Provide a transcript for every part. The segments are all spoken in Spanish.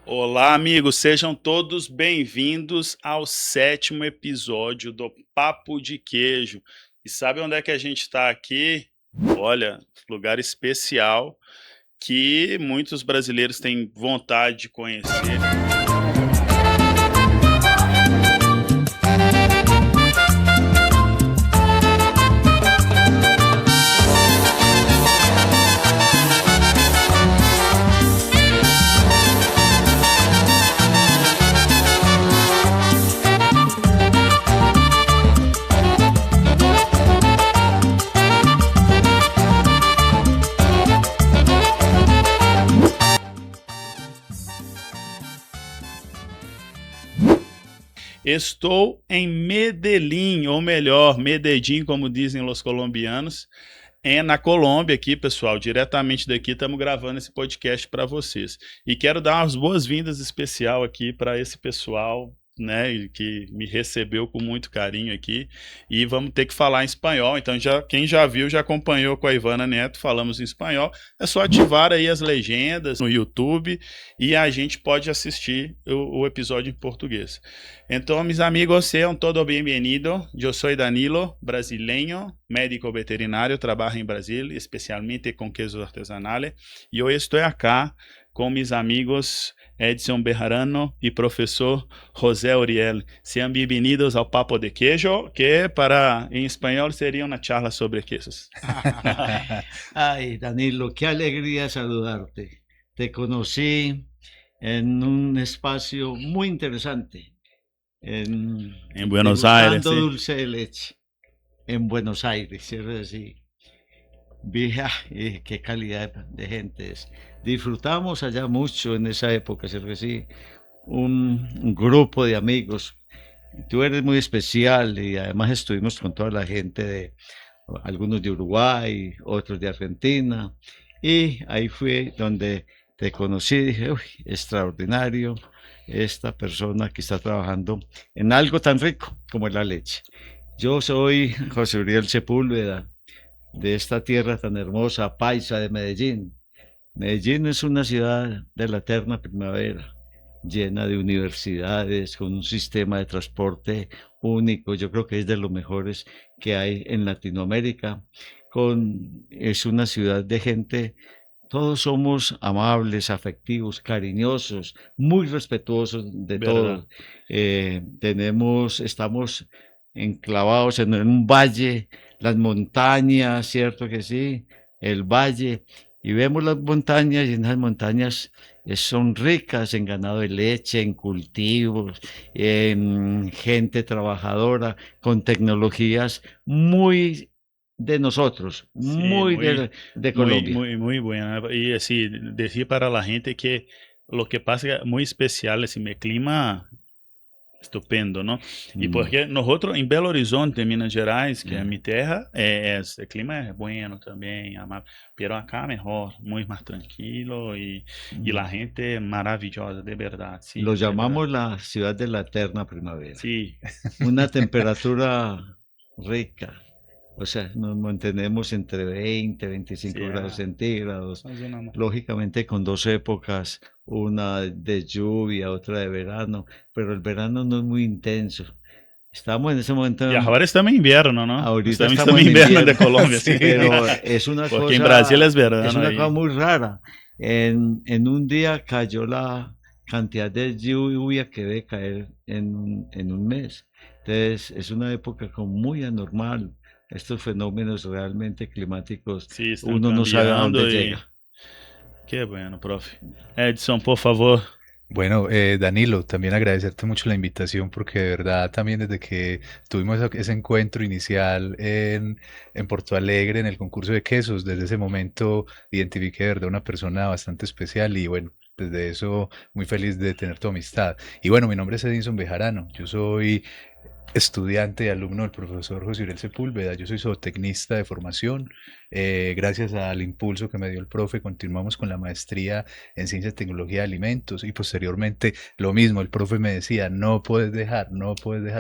Olá, amigos, sejam todos bem-vindos ao sétimo episódio do Papo de Queijo. E sabe onde é que a gente está aqui? Olha, lugar especial que muitos brasileiros têm vontade de conhecer. Estou em Medellín, ou melhor, Medellín, como dizem os colombianos, na Colômbia aqui, pessoal, diretamente daqui, estamos gravando esse podcast para vocês. E quero dar umas boas-vindas especial aqui para esse pessoal, né, que me recebeu com muito carinho aqui, e vamos ter que falar em espanhol, então quem já viu, já acompanhou com a Ivana Neto, falamos em espanhol, é só ativar aí as legendas no YouTube e a gente pode assistir o episódio em português. Então, mis amigos, sean todos bienvenidos. Eu sou Danilo, brasileño, médico veterinário, trabalho em Brasil, especialmente com quesos artesanales, e hoje estou aqui com mis amigos Edson Bejarano y profesor José Uriel. Sean bienvenidos ao Papo de Queijo, que en español sería una charla sobre quesos. Ay, Danilo, qué alegría saludarte. Te conocí en un espacio muy interesante, en Buenos Aires. Degustando dulce de leche, en Buenos Aires, ¿cierto? Así. Vi, qué calidad de gente es. Disfrutamos allá mucho en esa época, ¿cierto? Sí, un grupo de amigos. Tú eres muy especial y además estuvimos con toda la gente de algunos de Uruguay, otros de Argentina, y ahí fue donde te conocí y dije, uy, extraordinario esta persona que está trabajando en algo tan rico como la leche. Yo soy José Uriel Sepúlveda, de esta tierra tan hermosa, paisa de Medellín. Medellín es una ciudad de la eterna primavera, llena de universidades, con un sistema de transporte único, yo creo que es de los mejores que hay en Latinoamérica. Es una ciudad de gente, todos somos amables, afectivos, cariñosos, muy respetuosos de todo. Estamos enclavados en un valle, las montañas, cierto que sí, el valle, y vemos las montañas y en las montañas son ricas en ganado de leche, en cultivos, en gente trabajadora, con tecnologías muy de nosotros, muy de Colombia. Muy buena. Y así, decir para la gente que lo que pasa es muy especial, ese clima estupendo, ¿no? Y porque nosotros en Belo Horizonte, Minas Gerais, que es mi tierra, el clima es bueno también, amable, pero acá mejor, muy más tranquilo y la gente maravillosa, de verdad. Sí, lo llamamos la ciudad de la eterna primavera. Sí. Una temperatura rica. O sea, nos mantenemos entre 20, 25 grados centígrados, lógicamente con dos épocas, una de lluvia, otra de verano, pero el verano no es muy intenso. Estamos en ese momento... Y ahora estamos en invierno, ¿no? Ahorita estamos en invierno de Colombia, sí. Pero es una Porque cosa... en Brasil es verano. Es una cosa muy rara. En un día cayó la cantidad de lluvia que debe caer en un mes. Entonces, es una época como muy anormal. Estos fenómenos realmente climáticos, sí, uno no sabe a dónde llega. Qué bueno, profe. Edson, por favor. Bueno, Danilo, también agradecerte mucho la invitación porque de verdad también desde que tuvimos ese encuentro inicial en Porto Alegre en el concurso de quesos, desde ese momento identifiqué de verdad una persona bastante especial y bueno, desde eso muy feliz de tener tu amistad. Y bueno, mi nombre es Edison Bejarano, yo soy estudiante y alumno del profesor José Uriel Sepúlveda. Yo soy zootecnista de formación. Gracias al impulso que me dio el profe, continuamos con la maestría en Ciencia y Tecnología de Alimentos y posteriormente lo mismo, el profe me decía, no puedes dejar,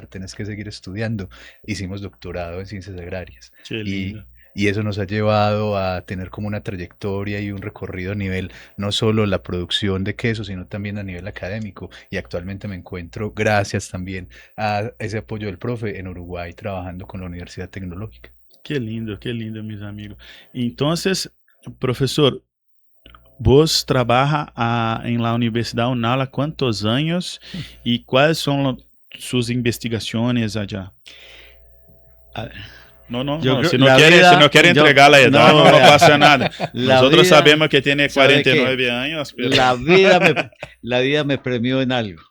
tenés que seguir estudiando. Hicimos doctorado en Ciencias Agrarias. Qué lindo. y eso nos ha llevado a tener como una trayectoria y un recorrido a nivel no solo la producción de queso, sino también a nivel académico. Y actualmente me encuentro, gracias también a ese apoyo del profe, en Uruguay trabajando con la Universidad Tecnológica. Qué lindo, mis amigos. Entonces, profesor, vos trabaja en la Universidad UNAL há quantos años y cuáles son sus investigaciones allá? Ah, No, Yo no, creo si no la quiere, vida, si no quiere yo, entregar la edad, no, no pasa nada. la Nosotros vida, sabemos que tiene ¿sabe qué? 49 años, pero La la vida me premió en algo.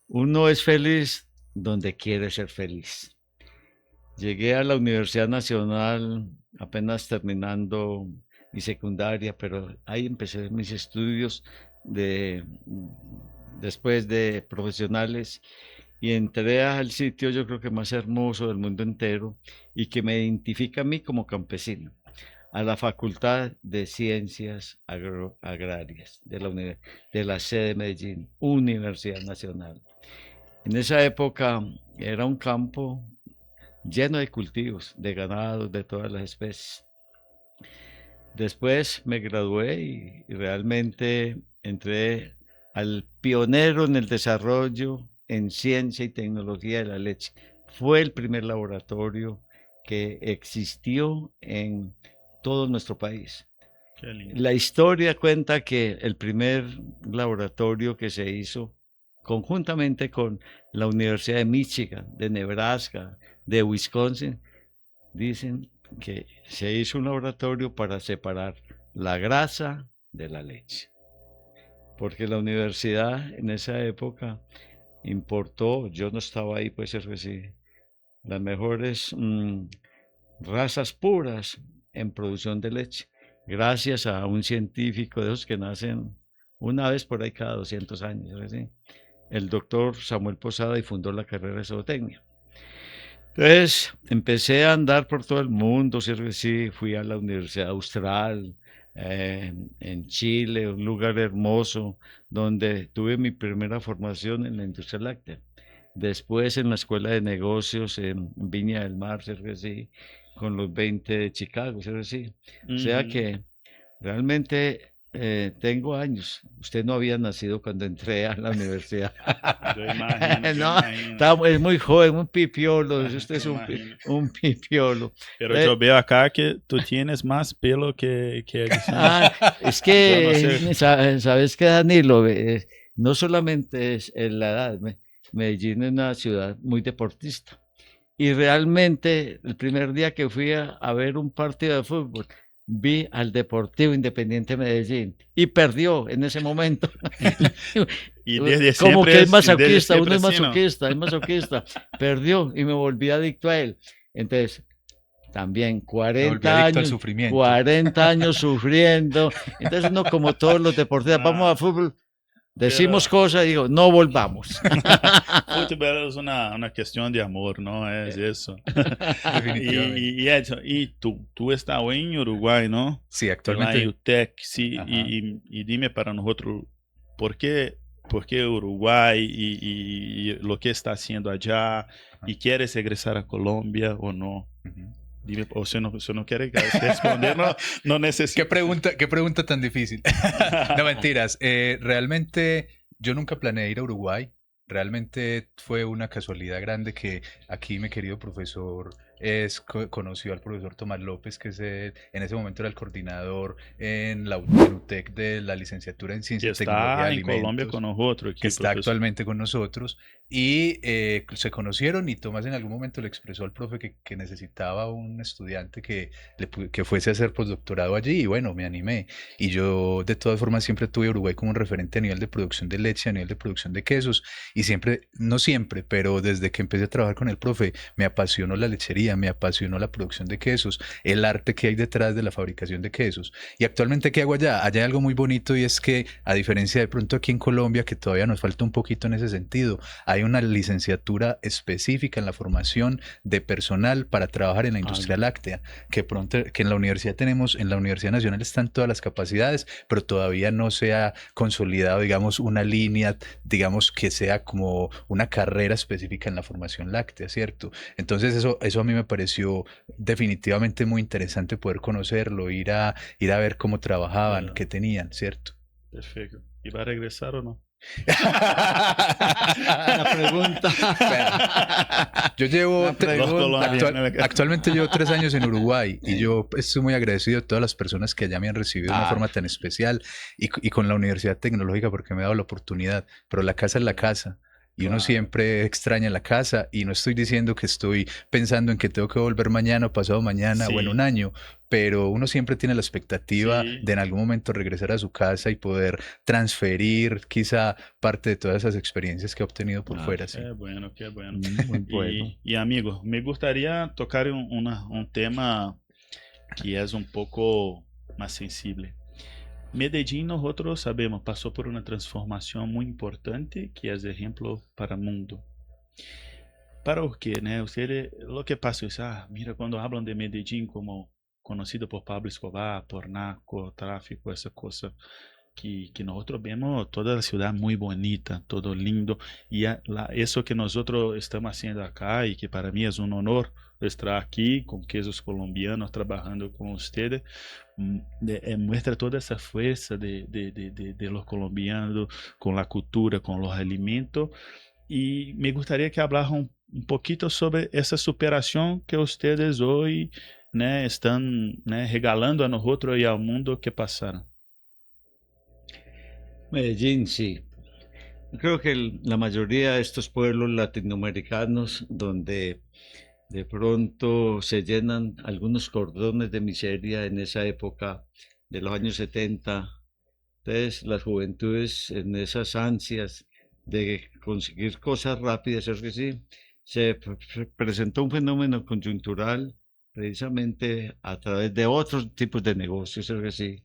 Uno es feliz donde quiere ser feliz. Llegué a la Universidad Nacional apenas terminando mi secundaria, pero ahí empecé mis estudios de, después de profesionales y entré al sitio yo creo que más hermoso del mundo entero y que me identifica a mí como campesino, a la Facultad de Ciencias Agrarias de la sede de Medellín, Universidad Nacional. En esa época era un campo lleno de cultivos, de ganados, de todas las especies. Después me gradué y realmente entré al pionero en el desarrollo en ciencia y tecnología de la leche. Fue el primer laboratorio que existió en todo nuestro país. qué lindo. La historia cuenta que el primer laboratorio que se hizo conjuntamente con la Universidad de Michigan, de Nebraska, de Wisconsin, dicen que se hizo un laboratorio para separar la grasa de la leche. Porque la universidad en esa época importó, yo no estaba ahí, pues sí, las mejores razas puras en producción de leche, gracias a un científico de esos que nacen una vez por ahí cada 200 años, ¿sí? El doctor Samuel Posada, y fundó la carrera de zootecnia. Entonces empecé a andar por todo el mundo, sí, fui a la Universidad Austral, en Chile, un lugar hermoso, donde tuve mi primera formación en la industria láctea. Después en la Escuela de Negocios en Viña del Mar, sí, con los 20 de Chicago, sí. O sea que realmente tengo años. Usted no había nacido cuando entré a la universidad. Yo imagino, No, es muy joven, un pipiolo. Usted es un pipiolo. Pero yo veo acá que tú tienes más pelo que Edison. Es Yo que, no sé. ¿sabes qué, Danilo? No solamente es la edad. Medellín es una ciudad muy deportista. Y realmente el primer día que fui a ver un partido de fútbol, vi al Deportivo Independiente Medellín y perdió en ese momento. Y desde Como siempre que es desde masoquista, uno siempre es así, ¿no? masoquista, es masoquista. Perdió y me volví adicto a él. Entonces, también Me volví 40 adicto al años, sufrimiento. 40 años sufriendo. Entonces, uno como todos los deportistas, vamos a fútbol, decimos cosas y digo, no volvamos. Fútbol es una cuestión de amor, ¿no? Es eso. Definitivamente. Y Edson, y tú estás en Uruguay, ¿no? Sí, Lá actualmente. en UTEC, sí. Ajá. Y dime para nosotros, ¿por qué Uruguay y lo que está haciendo allá? ¿Y quieres regresar a Colombia o no? Ujú. Dime, o si no quiere responder, no necesito. Qué pregunta tan difícil. No, mentiras. Realmente yo nunca planeé ir a Uruguay. Realmente fue una casualidad grande que aquí mi querido profesor conoció al profesor Tomás López, que en ese momento era el coordinador en UTEC de la licenciatura en Que Ciencia y Tecnología está de en Colombia Alimentos, con nosotros aquí, que está profesor. actualmente con nosotros. Y se conocieron y Tomás en algún momento le expresó al profe que necesitaba un estudiante que fuese a hacer postdoctorado allí y bueno, me animé. Y yo de todas formas siempre tuve a Uruguay como un referente a nivel de producción de leche, a nivel de producción de quesos y siempre, no siempre, pero desde que empecé a trabajar con el profe me apasionó la lechería, me apasionó la producción de quesos, el arte que hay detrás de la fabricación de quesos. Y actualmente, ¿qué hago allá? Allá hay algo muy bonito y es que a diferencia de pronto aquí en Colombia, que todavía nos falta un poquito en ese sentido, hay una licenciatura específica en la formación de personal para trabajar en la industria láctea, que en la universidad tenemos, en la Universidad Nacional están todas las capacidades, pero todavía no se ha consolidado, digamos, una línea, digamos, que sea como una carrera específica en la formación láctea, ¿cierto? Entonces eso a mí me pareció definitivamente muy interesante poder conocerlo, ir a ver cómo trabajaban, qué tenían, ¿cierto? Perfecto. ¿Y va a regresar o no? La pregunta. Yo llevo, La pregunta. actualmente llevo 3 años en Uruguay y yo estoy muy agradecido a todas las personas que allá me han recibido de una forma tan especial y con la Universidad Tecnológica porque me ha dado la oportunidad, pero la casa es la casa. Y uno Claro. siempre extraña la casa y no estoy diciendo que estoy pensando en que tengo que volver mañana o pasado mañana o en un Sí, año, pero uno siempre tiene la expectativa sí. de en algún momento regresar a su casa y poder transferir quizá parte de todas esas experiencias que ha obtenido por fuera, sí. Qué bueno, qué bueno. Muy bueno. Y amigo, me gustaría tocar un tema que es un poco más sensible. Medellín, nosotros sabemos, pasó por una transformación muy importante que es ejemplo para el mundo. ¿Para qué, né? Ustedes, lo que pasa es, mira, cuando hablan de Medellín como conocido por Pablo Escobar, por narcotráfico, esa cosa, que nosotros vemos toda la ciudad muy bonita, todo lindo, y eso que nosotros estamos haciendo acá, y que para mí es un honor estar aquí con quesos colombianos, trabajando con ustedes, muestra toda esa fuerza de los colombianos, con la cultura, con los alimentos, y me gustaría que hablaran un poquito sobre esa superación que ustedes hoy, né, están, né, regalando a nosotros y al mundo que pasaron. Medellín, sí. Creo que la mayoría de estos pueblos latinoamericanos donde de pronto se llenan algunos cordones de miseria en esa época de los años 70. Entonces, las juventudes en esas ansias de conseguir cosas rápidas, es que sí, presentó un fenómeno coyuntural precisamente a través de otros tipos de negocios, es que sí,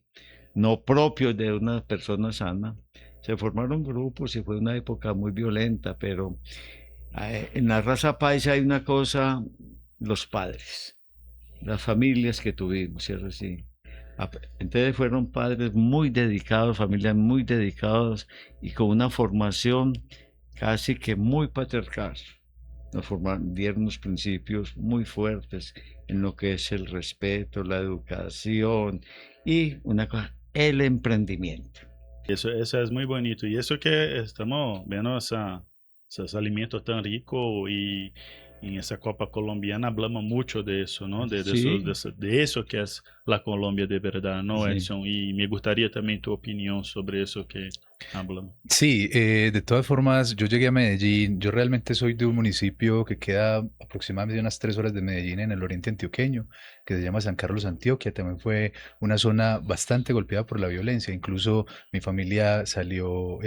no propios de una persona sana. Se formaron grupos y fue una época muy violenta, pero en la raza paisa hay una cosa, los padres, las familias que tuvimos, ¿cierto? Sí. Entonces fueron padres muy dedicados, familias muy dedicados y con una formación casi que muy patriarcal. Nos formaron, dieron unos principios muy fuertes en lo que es el respeto, la educación y una cosa, el emprendimiento. Eso es muy bonito. Y eso que estamos viendo esos alimentos tan ricos y en esa Copa Colombiana hablamos mucho de eso, ¿no? Sí, De eso que es la Colombia de verdad, ¿no, sí. Edson? Y me gustaría también tu opinión sobre eso que hablamos. Sí, de todas formas, yo llegué a Medellín. Yo realmente soy de un municipio que queda aproximadamente unas 3 horas de Medellín en el oriente antioqueño, que se llama San Carlos, Antioquia. También fue una zona bastante golpeada por la violencia. Incluso mi familia salió,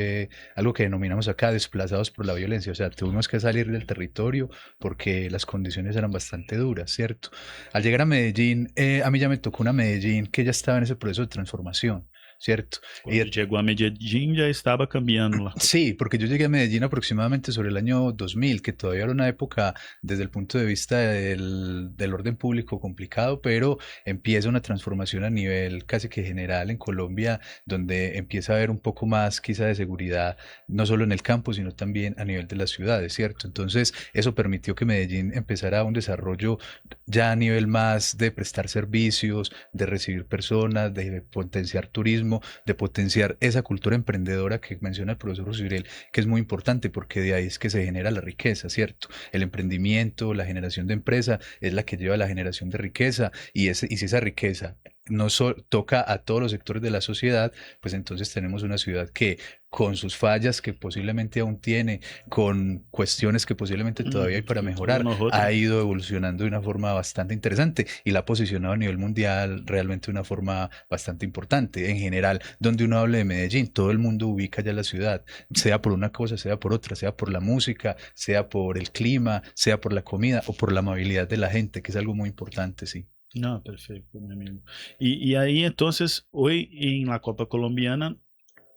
algo que denominamos acá, desplazados por la violencia. O sea, tuvimos que salir del territorio porque las condiciones eran bastante duras, ¿cierto? Al llegar a Medellín, a mí ya me tocó una Medellín que ya estaba en ese proceso de transformación, ¿cierto? Cuando llegó a Medellín ya estaba cambiando la cosa. Sí, porque yo llegué a Medellín aproximadamente sobre el año 2000, que todavía era una época desde el punto de vista del orden público complicado, pero empieza una transformación a nivel casi que general en Colombia, donde empieza a haber un poco más quizá de seguridad, no solo en el campo, sino también a nivel de las ciudades, ¿cierto? Entonces, eso permitió que Medellín empezara un desarrollo ya a nivel más de prestar servicios, de recibir personas, de potenciar turismo, de potenciar esa cultura emprendedora que menciona el profesor José, que es muy importante porque de ahí es que se genera la riqueza, ¿cierto? El emprendimiento, la generación de empresa es la que lleva a la generación de riqueza y si esa riqueza no toca a todos los sectores de la sociedad, pues entonces tenemos una ciudad que con sus fallas que posiblemente aún tiene, con cuestiones que posiblemente todavía hay para Como todos mejorar, nosotros. ha ido evolucionando de una forma bastante interesante y la ha posicionado a nivel mundial realmente de una forma bastante importante. En general, donde uno hable de Medellín, todo el mundo ubica ya la ciudad, sea por una cosa, sea por otra, sea por la música, sea por el clima, sea por la comida o por la amabilidad de la gente, que es algo muy importante, sí. No, perfecto, mi amigo. Y ahí entonces, hoy en la Copa Colombiana,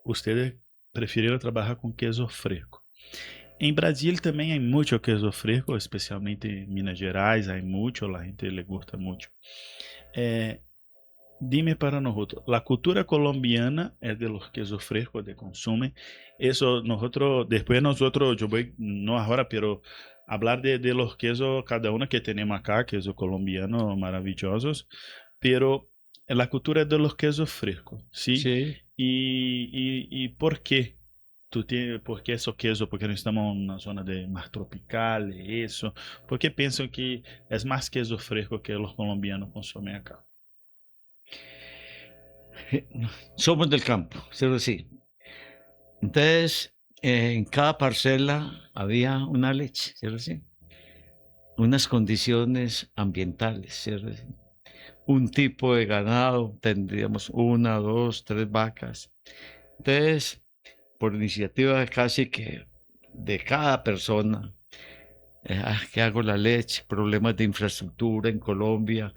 ustedes prefirieron trabajar con queso fresco. En Brasil también hay mucho queso fresco, especialmente en Minas Gerais, hay mucho, la gente le gusta mucho. Eh, Dime para nosotros, la cultura colombiana es de los quesos frescos de consumo. Eso nosotros, yo voy, no ahora, pero hablar de los quesos, cada uno que tenemos acá, quesos colombianos maravillosos, pero la cultura es de los quesos frescos, ¿sí? Sí. Y ¿por qué? ¿Por qué esos quesos? Porque no estamos en una zona más tropical, eso. ¿Por qué piensan que es más queso fresco que los colombianos consumen acá? Somos del campo, ¿cierto? Sí. Entonces, en cada parcela había una leche, ¿cierto? Sí. Unas condiciones ambientales, ¿cierto? Sí. Un tipo de ganado, tendríamos una, dos, tres vacas. Entonces, por iniciativa casi que de cada persona, que hago la leche, problemas de infraestructura en Colombia,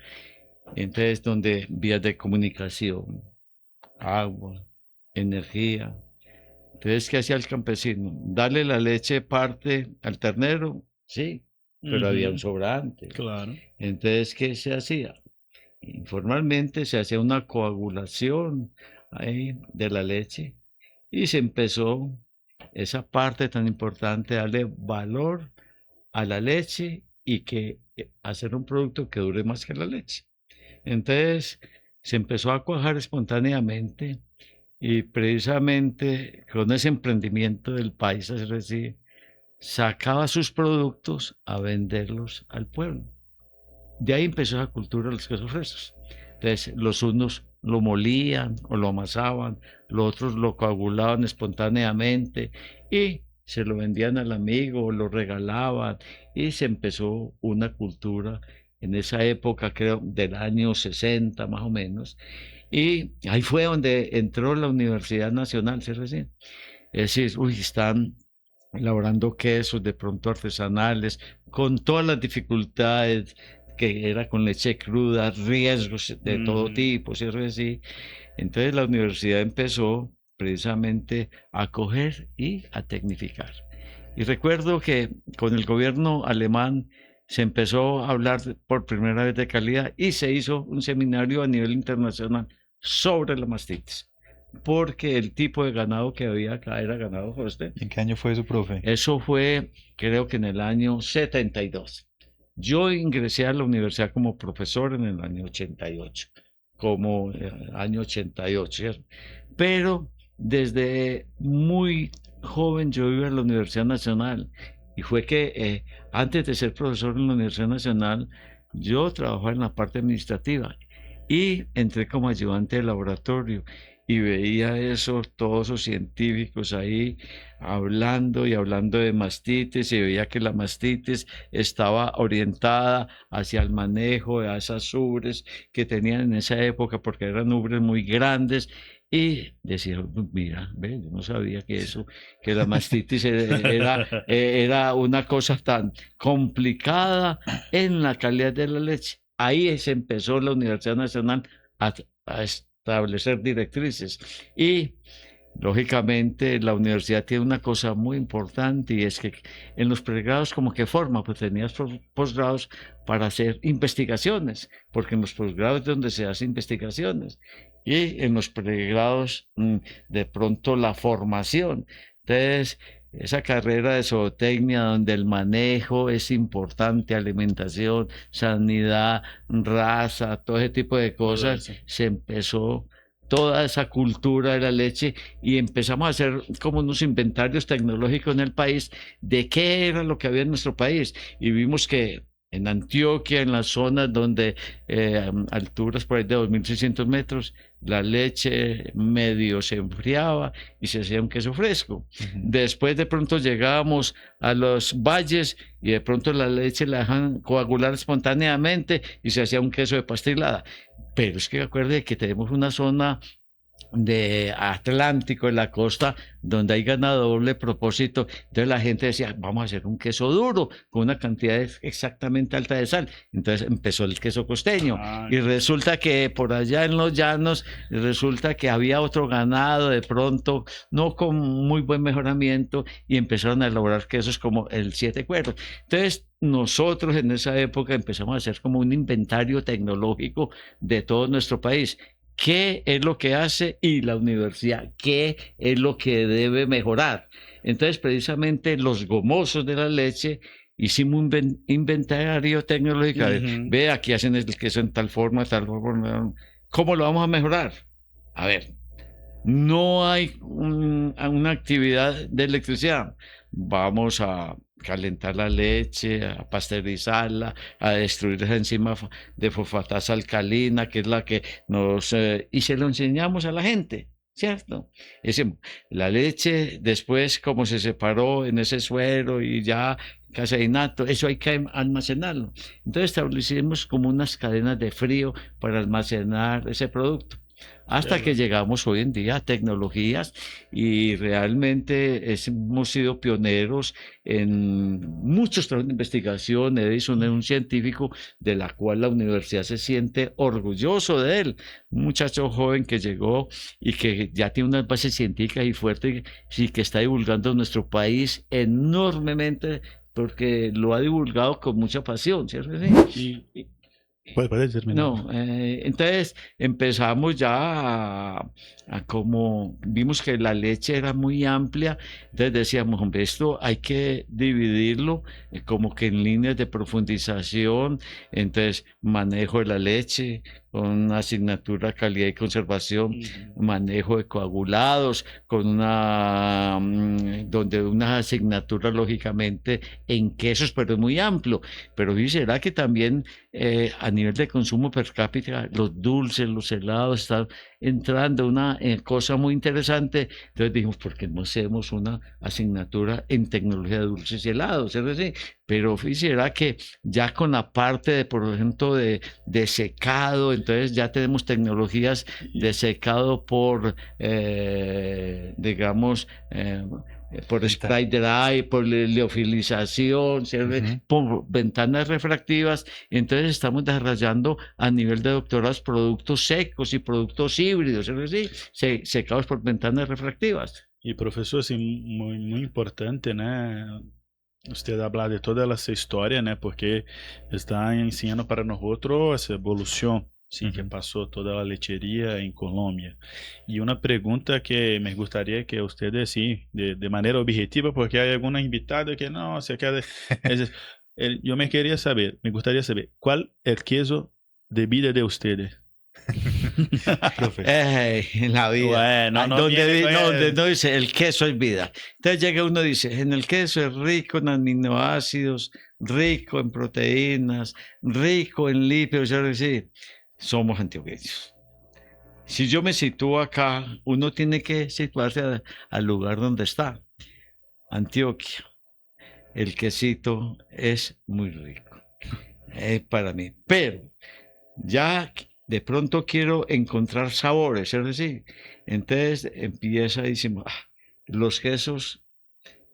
entonces donde vías de comunicación, agua, energía. Entonces, ¿qué hacía el campesino? Darle la leche parte al ternero, sí, pero había un Ujú, sobrante. claro. Entonces, ¿qué se hacía? Informalmente se hacía una coagulación ahí de la leche y se empezó esa parte tan importante, darle valor a la leche y que hacer un producto que dure más que la leche. Entonces se empezó a cuajar espontáneamente y precisamente con ese emprendimiento del país, es decir, sacaba sus productos a venderlos al pueblo. De ahí empezó la cultura de los quesos frescos. Entonces, los unos lo molían o lo amasaban, los otros lo coagulaban espontáneamente y se lo vendían al amigo o lo regalaban y se empezó una cultura en esa época, creo, del año 60 más o menos. Y ahí fue donde entró la Universidad Nacional, ¿sí? Recién. Es decir, uy, están elaborando quesos de pronto artesanales, con todas las dificultades que era con leche cruda, riesgos de todo Ujú. tipo, ¿cierto? Así. Entonces la universidad empezó precisamente a coger y a tecnificar. Y recuerdo que con el gobierno alemán se empezó a hablar por primera vez de calidad y se hizo un seminario a nivel internacional sobre la mastitis, porque el tipo de ganado que había acá era ganado Holstein. ¿Y en qué año fue eso, profe? Eso fue, creo que en el año 72. Yo ingresé a la universidad como profesor en el año 88, como año 88, ¿cierto? Pero desde muy joven yo iba a la Universidad Nacional y fue que antes de ser profesor en la Universidad Nacional, yo trabajaba en la parte administrativa y entré como ayudante de laboratorio y veía eso, todos esos científicos ahí hablando y hablando de mastitis y veía que la mastitis estaba orientada hacia el manejo de esas ubres que tenían en esa época porque eran ubres muy grandes y decía, mira, ve, yo no sabía que eso, que la mastitis era una cosa tan complicada en la calidad de la leche. Ahí se empezó la Universidad Nacional a establecer directrices y lógicamente, la universidad tiene una cosa muy importante y es que en los pregrados como que forma, pues tenías posgrados para hacer investigaciones, porque en los posgrados es donde se hacen investigaciones y en los pregrados de pronto la formación. Entonces, esa carrera de zootecnia donde el manejo es importante, alimentación, sanidad, raza, todo ese tipo de Todo cosas, eso. se empezó toda esa cultura de la leche y empezamos a hacer como unos inventarios tecnológicos en el país de qué era lo que había en nuestro país y vimos que en Antioquia, en las zonas donde alturas por ahí de 2.600 metros, la leche medio se enfriaba y se hacía un queso fresco. Después de pronto llegábamos a los valles y de pronto la leche la dejan coagular espontáneamente y se hacía un queso de pastelada. Pero es que acuerde que tenemos una zona de Atlántico, en la costa, donde hay ganado doble propósito. Entonces la gente decía, vamos a hacer un queso duro con una cantidad exactamente alta de sal. Entonces empezó el queso costeño. Ah, Y resulta que por allá en los llanos, resulta que había otro ganado de pronto, no con muy buen mejoramiento, y empezaron a elaborar quesos como el Siete Cueros. Entonces nosotros en esa época empezamos a hacer como un inventario tecnológico de todo nuestro país qué es lo que hace y la universidad qué es lo que debe mejorar. Entonces, precisamente los gomosos de la leche, hicimos un inventario tecnológico. Ve, aquí hacen el queso en tal forma, tal forma. ¿Cómo lo vamos a mejorar? A ver, no hay una actividad de electricidad. Vamos a calentar la leche, a pasteurizarla, a destruir esa enzima de fosfatasa alcalina, que es la que nos... y se lo enseñamos a la gente, ¿cierto? La leche, después, como se separó en ese suero y ya caseinato, eso hay que almacenarlo. Entonces establecimos como unas cadenas de frío para almacenar ese producto. Hasta que llegamos hoy en día a tecnologías y realmente hemos sido pioneros en muchos trabajos de investigación. Edison es un científico de la cual la universidad se siente orgulloso de él. Un muchacho joven que llegó y que ya tiene una base científica y fuerte y que está divulgando en nuestro país enormemente porque lo ha divulgado con mucha pasión, ¿cierto? Puede terminar. No, entonces empezamos ya a como vimos que la leche era muy amplia, entonces decíamos, hombre, esto hay que dividirlo como que en líneas de profundización, entonces manejo de la leche con una asignatura calidad y conservación, manejo de coagulados, con donde una asignatura lógicamente en quesos, pero es muy amplio, pero será que también a nivel de consumo per cápita, los dulces, los helados, están entrando una cosa muy interesante. Entonces dijimos, ¿por qué no hacemos una asignatura en tecnología de dulces y helados? Es decir, pero fíjese que ya con la parte de, por ejemplo, de secado, entonces ya tenemos tecnologías de secado por, digamos, por spray dry, por liofilización, por ventanas refractivas. Entonces estamos desarrollando a nivel de doctorados productos secos y productos híbridos, es decir, secados por ventanas refractivas. Y profesor, sí, muy importante, ¿no? Usted habla de toda essa história, né? Porque está ensinando para nosotros essa evolução, sim, que passou toda a lecheria em Colômbia. E uma pergunta que me gostaria que usted, assim, de maneira objetiva, porque há alguma invitada que não, se quer, eu me gostaria saber, qual é o queso de vida de ustedes? En la vida, Bueno, donde no dice el queso es vida. Entonces llega uno y dice, en el queso es rico en aminoácidos, rico en proteínas, rico en lípidos. Es decir, somos antioqueños. Si yo me sitúo acá, uno tiene que situarse al lugar donde está. Antioquia, el quesito es muy rico para mí, pero ya de pronto quiero encontrar sabores, es decir, entonces empieza y decimos, los quesos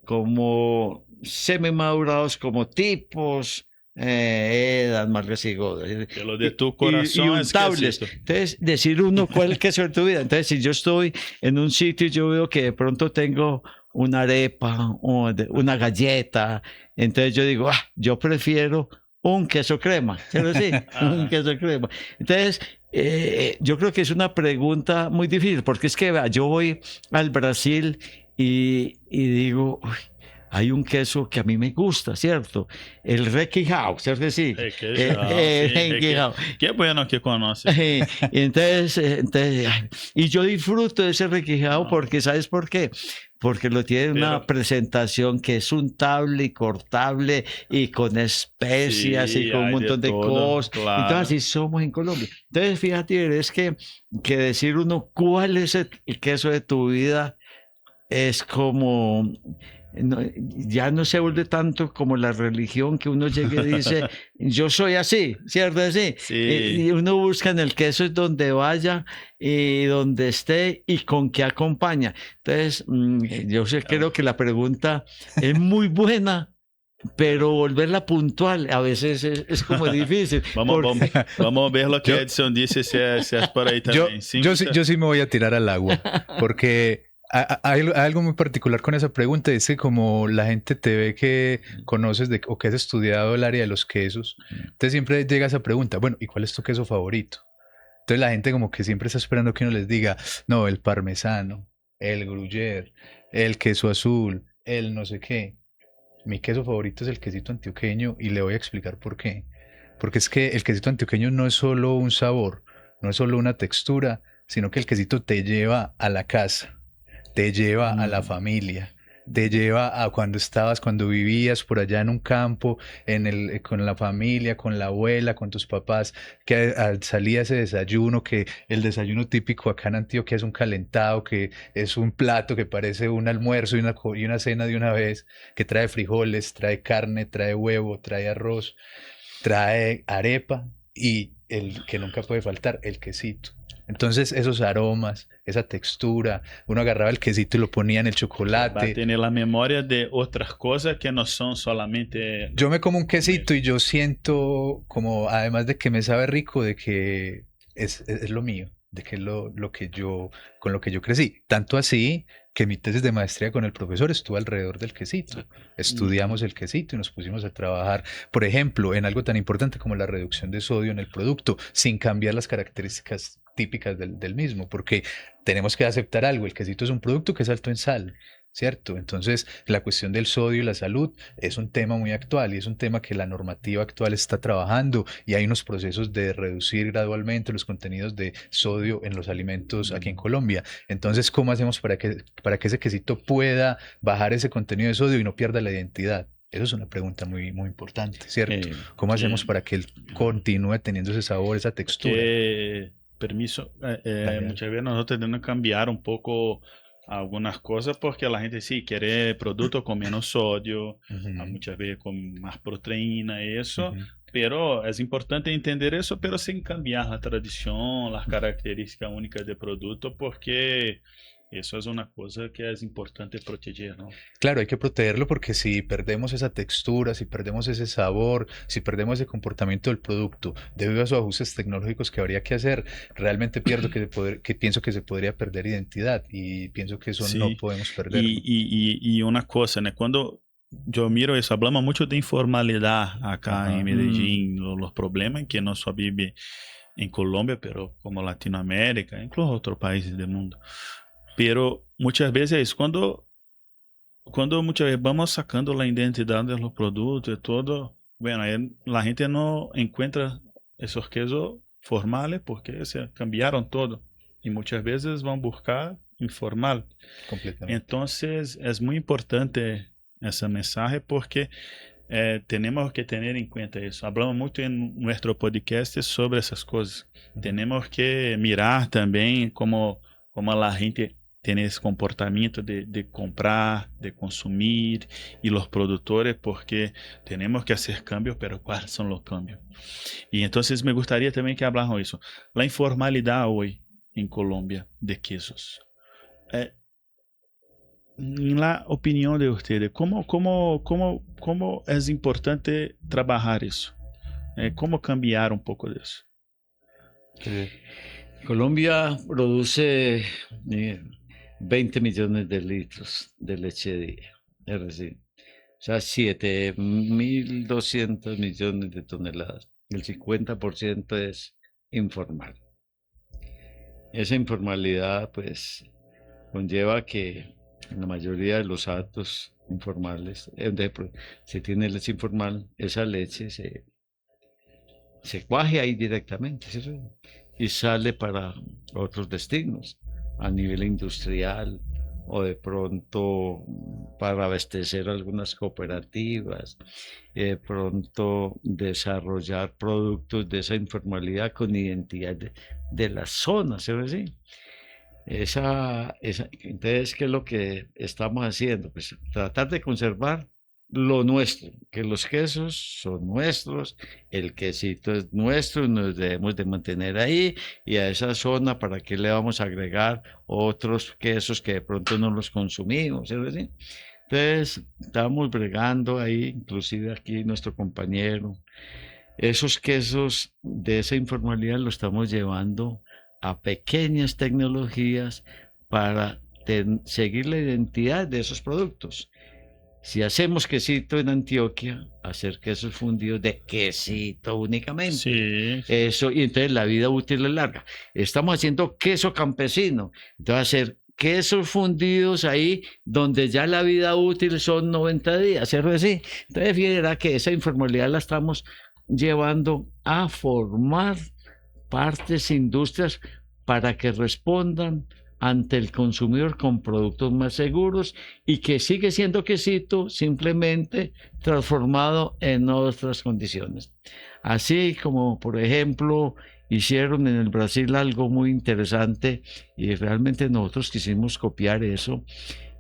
como semi-madurados, como tipos, Edam, Marques y Goda. Que lo de tu corazón y untables. Entonces, decir uno cuál es el queso de tu vida. Entonces, si yo estoy en un sitio y yo veo que de pronto tengo una arepa, una galleta, entonces yo digo, yo prefiero un queso crema, ¿cierto? Sí, un queso crema. Entonces, yo creo que es una pregunta muy difícil, porque es que yo voy al Brasil y digo, uy, hay un queso que a mí me gusta, ¿cierto? El requeijão, ¿cierto? Sí. Requeijão. Qué bueno que conoce. Entonces, y yo disfruto de ese requeijão porque, ¿sabes por qué? Porque lo tiene una presentación que es untable y cortable y con especias y con un montón de cosas. Claro. Entonces así somos en Colombia. Entonces fíjate, es que decir uno cuál es el queso de tu vida es como... ya no se vuelve tanto como la religión que uno llega y dice yo soy así, ¿cierto? Así. Sí. Y uno busca en el queso donde vaya y donde esté y con qué acompaña. Entonces creo que la pregunta es muy buena, pero volverla puntual a veces es como difícil. Vamos a ver lo que Edson dice, si es por ahí también. Yo sí me voy a tirar al agua, porque hay algo muy particular con esa pregunta, es que como la gente te ve que conoces o que has estudiado el área de los quesos, te siempre llega esa pregunta, bueno, ¿y cuál es tu queso favorito? Entonces la gente como que siempre está esperando que uno les diga, no, el parmesano, el gruyère, el queso azul, el no sé qué. Mi queso favorito es el quesito antioqueño y le voy a explicar por qué. Porque es que el quesito antioqueño no es solo un sabor, no es solo una textura, sino que el quesito te lleva a la casa, te lleva a la Mm. familia, te lleva a cuando estabas, cuando vivías por allá en un campo, con la familia, con la abuela, con tus papás, que salía ese desayuno, que el desayuno típico acá en Antioquia es un calentado, que es un plato que parece un almuerzo y una cena de una vez, que trae frijoles, trae carne, trae huevo, trae arroz, trae arepa y el que nunca puede faltar, el quesito. Entonces, esos aromas, esa textura, uno agarraba el quesito y lo ponía en el Va a chocolate. tener la memoria de otras cosas que no son solamente Yo me como un comer. quesito y yo siento como, además de que me sabe rico, de que es lo mío, de que es lo que yo, con lo que yo crecí. Tanto así que mi tesis de maestría con el profesor estuvo alrededor del quesito. Ujú. Estudiamos el quesito y nos pusimos a trabajar, por ejemplo, en algo tan importante como la reducción de sodio en el producto, sin cambiar las características típicas del mismo, porque tenemos que aceptar algo, el quesito es un producto que es alto en sal, ¿cierto? Entonces, la cuestión del sodio y la salud es un tema muy actual y es un tema que la normativa actual está trabajando y hay unos procesos de reducir gradualmente los contenidos de sodio en los alimentos aquí en Mm. Colombia. Entonces, ¿cómo hacemos para que ese quesito pueda bajar ese contenido de sodio y no pierda la identidad? Eso es una pregunta muy, muy importante, ¿cierto? ¿Cómo Que, hacemos para que él continúe teniendo ese sabor, esa textura? que permiso, Dale, dale. muchas veces nosotros tenemos que cambiar un poco algunas cosas porque la gente sí quiere productos con menos sodio, Ujú, muchas veces con más proteína y eso, ujú. pero es importante entender eso, pero sin cambiar la tradición, las características únicas del producto, porque eso es una cosa que es importante proteger, ¿no? Claro, hay que protegerlo porque si perdemos esa textura, si perdemos ese sabor, si perdemos ese comportamiento del producto debido a esos ajustes tecnológicos que habría que hacer, realmente que pienso que se podría perder identidad y pienso que eso no Sí, podemos perderlo. y una cosa, né? Quando eu miro isso, hablamos muito de informalidade acá em Ajá. Medellín, los problemas que não só vive em Colômbia, pero como Latinoamérica, incluso outros países do mundo. Pero muitas vezes é isso, quando muitas vezes vamos sacando a identidade dos produtos e todo, bueno, aí a gente não encontra esses quesos formales porque se cambiaram todo e muitas vezes vão buscar informal. Completamente. Entonces, es muy importante ese mensaje porque tenemos que tener en cuenta eso. Hablamos mucho en nuestro podcast sobre esas cosas. Ujú. Tenemos que mirar también cómo la gente tiene ese comportamiento de comprar, de consumir y los productores porque tenemos que hacer cambios, pero ¿cuáles son los cambios? Y entonces me gustaría también que habláramos eso. La informalidad hoy en Colombia de quesos. Eh, En la opinión de ustedes, ¿cómo es importante trabajar eso? ¿Cómo cambiar un poco de eso? Que- Colombia produce 20 millones de litros de leche día, es decir, o sea, 7.200 millones de toneladas. El 50% es informal. Esa informalidad, pues, conlleva que en la mayoría de los actos informales, donde se tiene leche informal, esa leche se cuaje ahí directamente, ¿sí? Y sale para otros destinos, a nivel industrial o de pronto para abastecer algunas cooperativas, de pronto desarrollar productos de esa informalidad con identidad de las zonas, ¿sí? Entonces, ¿qué es lo que estamos haciendo? Pues tratar de conservar lo nuestro, que los quesos son nuestros, el quesito es nuestro, nos debemos de mantener ahí y a esa zona, ¿para qué le vamos a agregar otros quesos que de pronto no los consumimos? ¿Sí? Entonces, estamos bregando ahí, inclusive aquí nuestro compañero, esos quesos de esa informalidad los estamos llevando a pequeñas tecnologías para seguir la identidad de esos productos. Si hacemos quesito en Antioquia, hacer quesos fundidos de quesito únicamente. Sí. Eso, y entonces la vida útil es larga. Estamos haciendo queso campesino, entonces hacer quesos fundidos ahí donde ya la vida útil son 90 días, ¿cierto? Así. Entonces, fíjate que esa informalidad la estamos llevando a formar partes, industrias, para que respondan ante el consumidor con productos más seguros y que sigue siendo quesito, simplemente transformado en otras condiciones. Así como, por ejemplo, hicieron en el Brasil algo muy interesante y realmente nosotros quisimos copiar eso,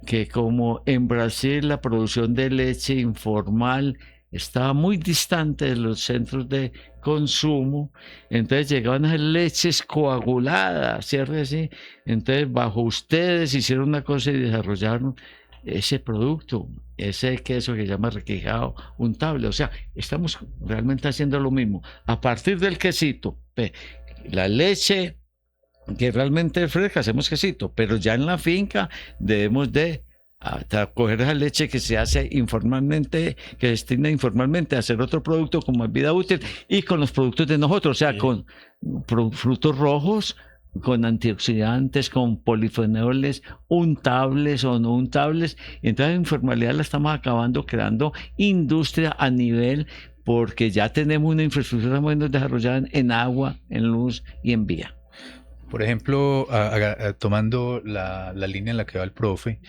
que como en Brasil la producción de leche informal estaba muy distante de los centros de consumo, entonces llegaban a leches coaguladas, ¿cierto? Así. Entonces, bajo ustedes hicieron una cosa y desarrollaron ese producto, ese queso que se llama requeijado untable. O sea, estamos realmente haciendo lo mismo. A partir del quesito, la leche que realmente es fresca, hacemos quesito, pero ya en la finca debemos de coger esa leche que se hace informalmente, que se destina informalmente a hacer otro producto con más vida útil y con los productos de nosotros, o sea, con frutos rojos, con antioxidantes, con polifenoles, untables o no untables. Entonces la informalidad la estamos acabando creando industria a nivel, porque ya tenemos una infraestructura muy desarrollada en agua, en luz y en vía. Por ejemplo, tomando la línea en la que va el profe,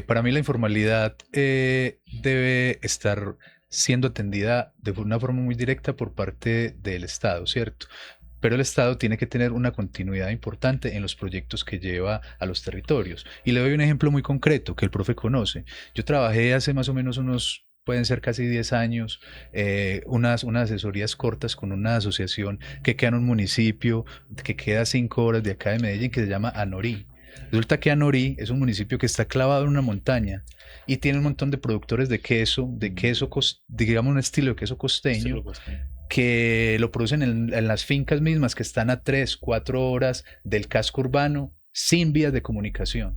para mí la informalidad debe estar siendo atendida de una forma muy directa por parte del Estado, ¿cierto? Pero el Estado tiene que tener una continuidad importante en los proyectos que lleva a los territorios. Y le doy un ejemplo muy concreto que el profe conoce. Yo trabajé hace más o menos pueden ser casi 10 años, unas asesorías cortas con una asociación que queda en un municipio que queda a 5 horas de acá de Medellín, que se llama Anorí. Resulta que Anorí es un municipio que está clavado en una montaña y tiene un montón de productores de queso, digamos un estilo de queso costeño, que lo producen en las fincas mismas que están a 3, 4 horas del casco urbano sin vías de comunicación.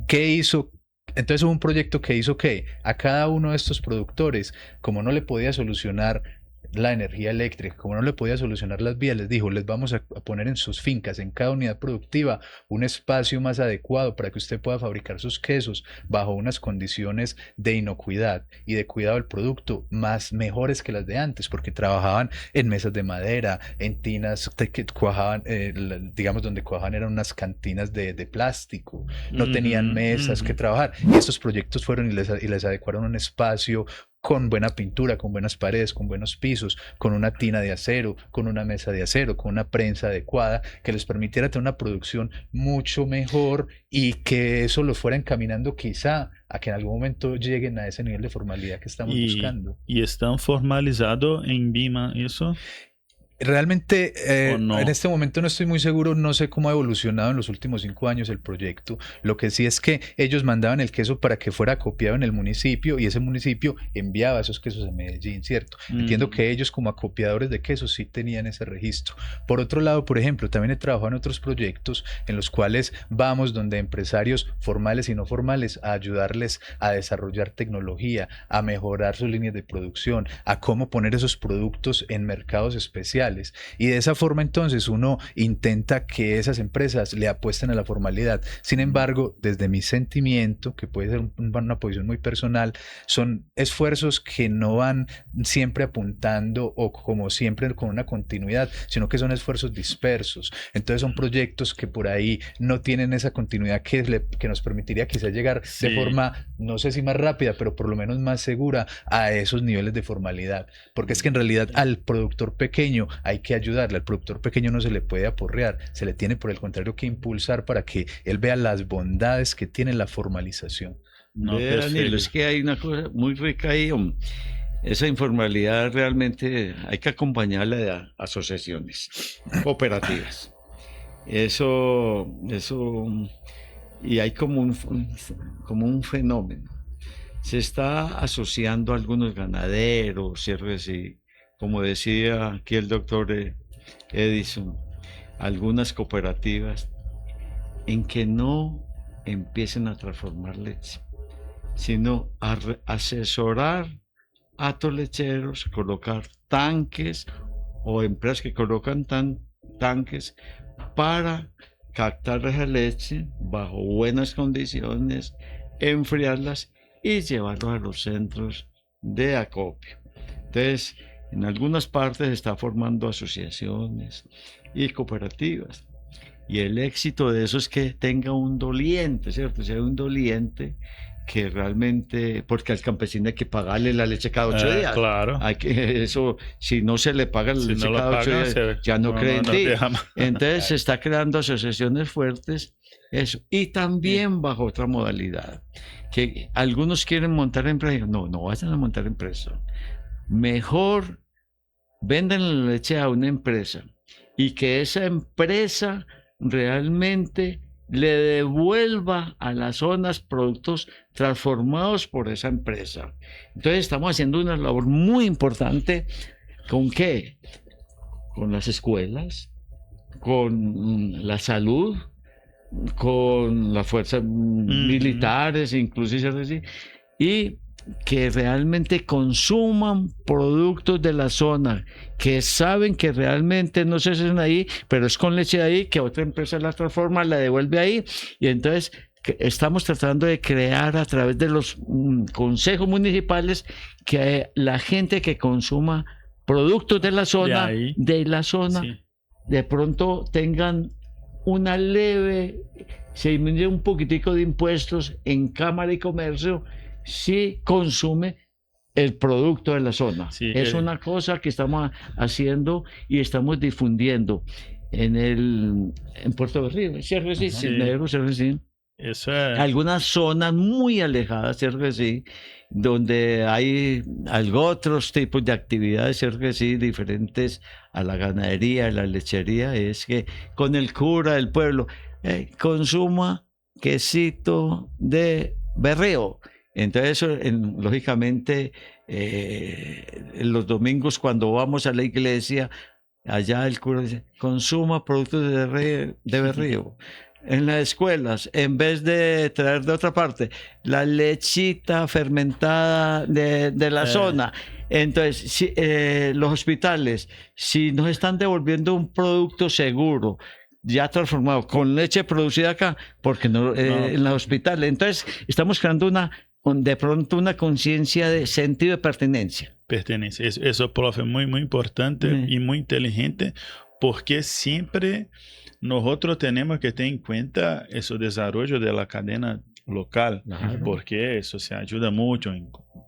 ¿Qué hizo? Entonces hubo un proyecto que hizo que a cada uno de estos productores, como no le podía solucionar la energía eléctrica, como no le podía solucionar las vías, les dijo, les vamos a poner en sus fincas, en cada unidad productiva, un espacio más adecuado para que usted pueda fabricar sus quesos bajo unas condiciones de inocuidad y de cuidado del producto mejores que las de antes, porque trabajaban en mesas de madera, en tinas que cuajaban, digamos, donde cuajaban eran unas cantinas de plástico, no tenían mesas que trabajar, y estos proyectos fueron y les adecuaron un espacio con buena pintura, con buenas paredes, con buenos pisos, con una tina de acero, con una mesa de acero, con una prensa adecuada, que les permitiera tener una producción mucho mejor y que eso lo fuera encaminando quizá a que en algún momento lleguen a ese nivel de formalidad que estamos buscando. ¿Y están formalizados en Vima eso? Realmente, no? en este momento no estoy muy seguro, no sé cómo ha evolucionado en los últimos 5 años el proyecto. Lo que sí es que ellos mandaban el queso para que fuera copiado en el municipio y ese municipio enviaba esos quesos a Medellín, ¿cierto? Entiendo que ellos como acopiadores de quesos sí tenían ese registro. Por otro lado, por ejemplo, también he trabajado en otros proyectos en los cuales vamos donde empresarios formales y no formales a ayudarles a desarrollar tecnología, a mejorar sus líneas de producción, a cómo poner esos productos en mercados especiales. Y de esa forma entonces uno intenta que esas empresas le apuesten a la formalidad. Sin embargo, desde mi sentimiento, que puede ser una posición muy personal, son esfuerzos que no van siempre apuntando o como siempre con una continuidad, sino que son esfuerzos dispersos. Entonces son proyectos que por ahí no tienen esa continuidad que nos permitiría quizás llegar de forma, no sé si más rápida, pero por lo menos más segura a esos niveles de formalidad. Porque es que en realidad al productor pequeño hay que ayudarle, al productor pequeño no se le puede aporrear, se le tiene por el contrario que impulsar para que él vea las bondades que tiene la formalización. No, Daniel, es que hay una cosa muy rica ahí, esa informalidad realmente hay que acompañarla de asociaciones, cooperativas. Eso, y hay como un fenómeno. Se está asociando a algunos ganaderos, ¿cierto? Sí, como decía aquí el doctor Edison, algunas cooperativas en que no empiecen a transformar leche. sino asesorar a los lecheros, colocar tanques o empresas que colocan tanques para captar esa leche bajo buenas condiciones, enfriarlas y llevarlos a los centros de acopio. Entonces, en algunas partes se está formando asociaciones y cooperativas. Y el éxito de eso es que tenga un doliente, ¿cierto? Si hay un doliente que realmente, porque al campesino hay que pagarle la leche cada 8 días. Claro. Hay que, eso, si no se le paga la Si leche no lo cada 8 pagan, días, ya no cree en ti. deja más. Entonces se está creando asociaciones fuertes, eso. Y también bajo otra modalidad, que algunos quieren montar empresa. No, no vayan a montar empresa. Mejor vendan la leche a una empresa y que esa empresa realmente le devuelva a las zonas productos transformados por esa empresa. Entonces estamos haciendo una labor muy importante. ¿Con qué? Con las escuelas, con la salud, con las fuerzas militares, inclusive, y que realmente consuman productos de la zona, que saben que realmente no se hacen ahí, pero es con leche de ahí, que otra empresa la transforma, la devuelve ahí, y entonces estamos tratando de crear a través de los consejos municipales que la gente que consuma productos de la zona, sí, de pronto tengan una leve, se disminuye un poquitico de impuestos en Cámara y Comercio si consume el producto de la zona. Sí, es una cosa que estamos haciendo y estamos difundiendo en Puerto Berrío, ¿cierto que sí? Sí. ¿Cierto que sí? Eso es. Algunas zonas muy alejadas, ¿cierto que sí? Donde hay otros tipos de actividades, ¿cierto que sí? Diferentes a la ganadería, a la lechería, es que con el cura del pueblo consuma quesito de berreo. Entonces, lógicamente, los domingos cuando vamos a la iglesia, allá el cura dice, consuma productos de berrío. En las escuelas, en vez de traer de otra parte la lechita fermentada de la zona, entonces si, los hospitales, si nos están devolviendo un producto seguro, ya transformado, con leche producida acá, porque no, en los hospitales, entonces estamos creando de pronto una conciencia de sentido de pertenencia. Pertenencia, eso, profe, muy, muy importante y muy inteligente, porque siempre nosotros tenemos que tener en cuenta ese desarrollo de la cadena local, porque eso se ayuda mucho,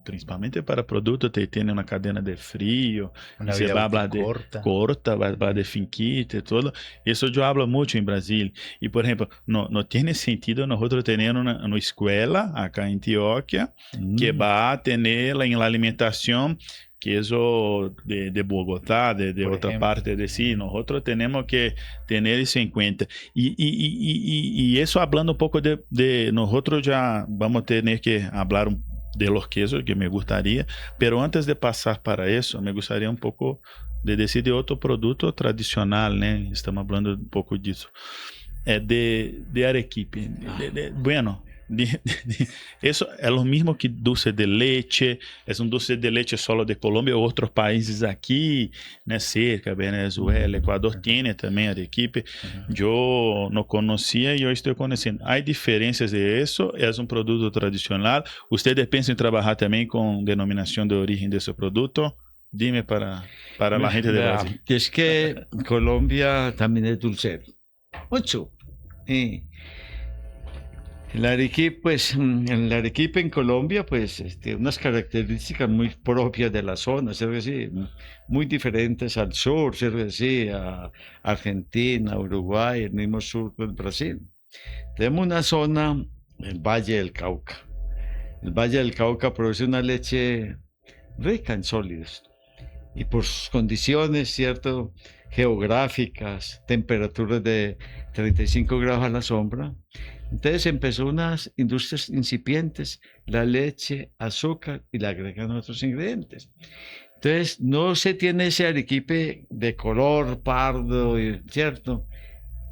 principalmente para productos que tienen una cadena de frío, se va a hablar de corta, va a hablar de finquita y todo. Eso yo hablo mucho en Brasil. Y, por ejemplo, no tiene sentido nosotros tener una escuela acá en Antioquia que va a tener en la alimentación queso de Bogotá, de otra parte de sí. Nosotros tenemos que tener eso en cuenta. Y eso hablando un poco de nosotros ya vamos a tener que hablar de los quesos, que me gustaría, pero antes de pasar para eso, me gustaría un poco de decir de otro producto tradicional, ¿no? Estamos hablando un poco de eso. De arequipe. Bueno, eso es lo mismo que dulce de leche, es un dulce de leche solo de Colombia, otros países aquí, né, cerca, Venezuela, Ecuador tiene también arequipe. Yo no conocía y hoy estoy conociendo. ¿Hay diferencias de eso? ¿Es un producto tradicional? ¿Ustedes piensan en trabajar también con denominación de origen de ese producto? Dime para la gente de Brasil. Es que Colombia también es dulcero. Mucho. El arequipe, pues, el arequipe en Colombia, pues, unas características muy propias de la zona, ¿cierto? Sí, muy diferentes al sur, ¿cierto? Sí, a Argentina, Uruguay, el mismo sur del Brasil. Tenemos una zona, el Valle del Cauca. El Valle del Cauca produce una leche rica en sólidos y por sus condiciones, ¿cierto? Geográficas, temperaturas de 35 grados a la sombra. Entonces empezó unas industrias incipientes, la leche, azúcar y le agregan otros ingredientes. Entonces no se tiene ese arequipe de color pardo, ¿cierto?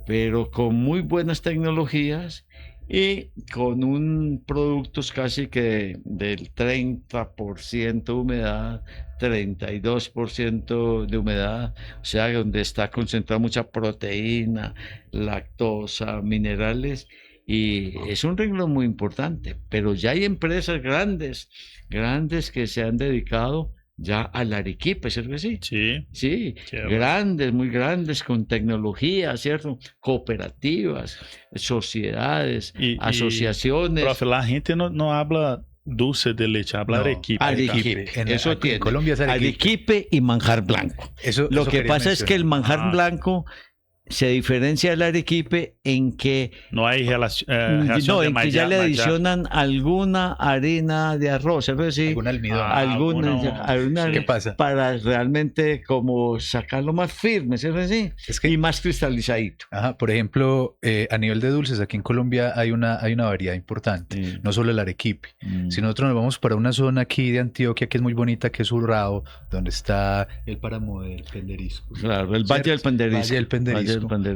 Pero con muy buenas tecnologías y con un productos casi que del 30% de humedad, 32% de humedad, o sea, donde está concentrada mucha proteína, lactosa, minerales, y es un renglón muy importante, pero ya hay empresas grandes, grandes que se han dedicado ya al arequipe, ¿cierto que sí? Sí, Sí, chévere. grandes, muy grandes, con tecnología, ¿cierto? Cooperativas, sociedades, Y, asociaciones. profe, la gente no habla dulce de leche, habla No, arequipe. Arequipe, eso en tiene. Colombia es arequipe. Arequipe y manjar blanco. Lo Eso que quería pasa es que el mencionar. manjar blanco se diferencia del arequipe en que No hay reacción no, de en que ya le adicionan alguna harina de arroz, es decir, Algún almidón. alguna ¿Qué pasa? para realmente como sacarlo más firme, ¿sí? Es que Y más cristalizadito. Ajá, por ejemplo, a nivel de dulces, aquí en Colombia hay una variedad importante, Sí. no solo el arequipe. Mm. Si nosotros nos vamos para una zona aquí de Antioquia que es muy bonita, que es Urrao, donde está el páramo del Penderisco. Claro, el ¿cierto? Valle del Penderisco. Valle del Penderisco.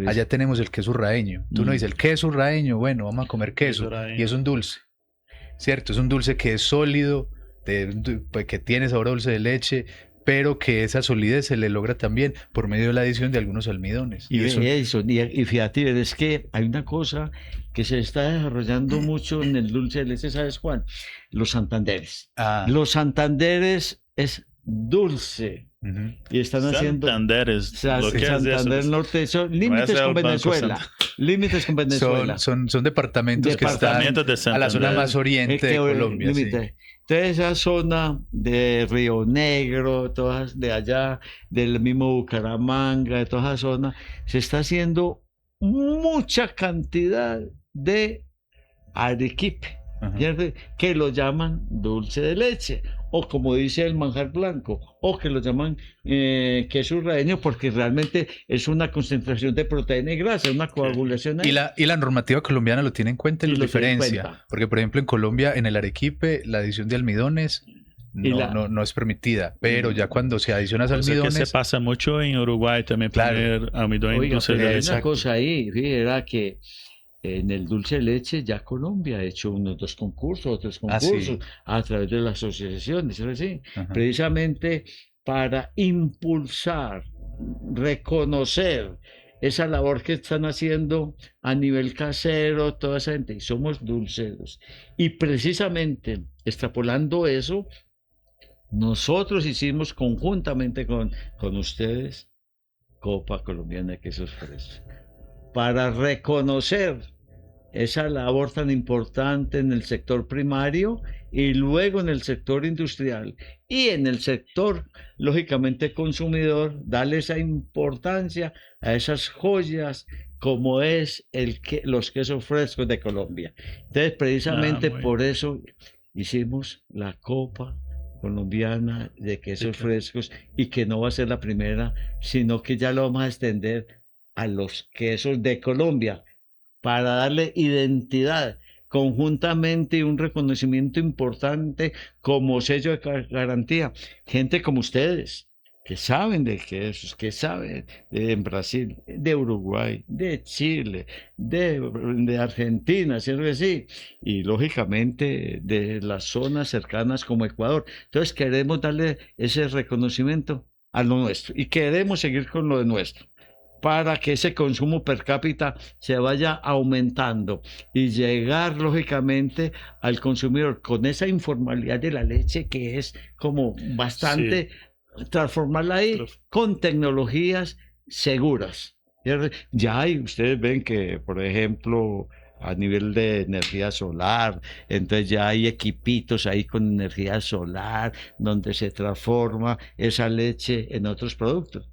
Allá tenemos el queso urraeño. Tú no dices el queso urraeño, bueno, vamos a comer queso. Y es un dulce, ¿cierto? Es un dulce que es sólido, pues, que tiene sabor a dulce de leche, pero que esa solidez se le logra también por medio de la adición de algunos almidones. Y fíjate, es que hay una cosa que se está desarrollando mucho en el dulce de leche, ¿sabes cuál? Los santanderes. Los santanderes es dulce. Ujú. Y están haciendo Santander es lo que es Santander eso. Norte, son límites ser con el Banco Venezuela. Límites con Venezuela. Son departamentos que Departamentos de están a la zona Santander. más oriente de Colombia. Sí. Entonces esa zona de Río Negro, todas de allá, del mismo Bucaramanga, de toda esa zona, se está haciendo mucha cantidad de arequipe, Ajá. ¿cierto? Que lo llaman dulce de leche, o como dice el manjar blanco, o que lo llaman queso urraeño, porque realmente es una concentración de proteína y grasa, una coagulación ahí. Y la normativa colombiana lo tiene en cuenta y Y lo lo tiene en diferencia. cuenta. Porque, por ejemplo, en Colombia, en el arequipe, la adición de almidones no es permitida. Pero ya cuando se adicionan Cosa que almidones... se pasa mucho en Uruguay también, Claro. poner almidón en Oiga, dulce pero de hay leche. una cosa ahí, fíjate, era que en el dulce de leche ya Colombia ha hecho unos dos concursos, otros concursos, sí. a través de las asociaciones, ¿sí? Sí, Ajá. precisamente para impulsar, reconocer esa labor que están haciendo a nivel casero, toda esa gente, y somos dulceros. Y precisamente, extrapolando eso, nosotros hicimos conjuntamente con ustedes Copa Colombiana de Quesos Frescos, para reconocer esa labor tan importante en el sector primario y luego en el sector industrial y en el sector, lógicamente, consumidor, darle esa importancia a esas joyas como es los quesos frescos de Colombia. Entonces, precisamente por eso hicimos la Copa Colombiana de Quesos Frescos, y que no va a ser la primera, sino que ya lo vamos a extender a los quesos de Colombia, para darle identidad conjuntamente y un reconocimiento importante como sello de garantía. Gente como ustedes, que saben de quesos, que saben de Brasil, de Uruguay, de Chile, de Argentina, ¿cierto que sí? Y lógicamente de las zonas cercanas como Ecuador. Entonces queremos darle ese reconocimiento a lo nuestro y queremos seguir con lo de nuestro, para que ese consumo per cápita se vaya aumentando y llegar lógicamente al consumidor con esa informalidad de la leche, que es como bastante, transformarla ahí con tecnologías seguras. Ya hay, ustedes ven que, por ejemplo, a nivel de energía solar, entonces ya hay equipitos ahí con energía solar donde se transforma esa leche en otros productos.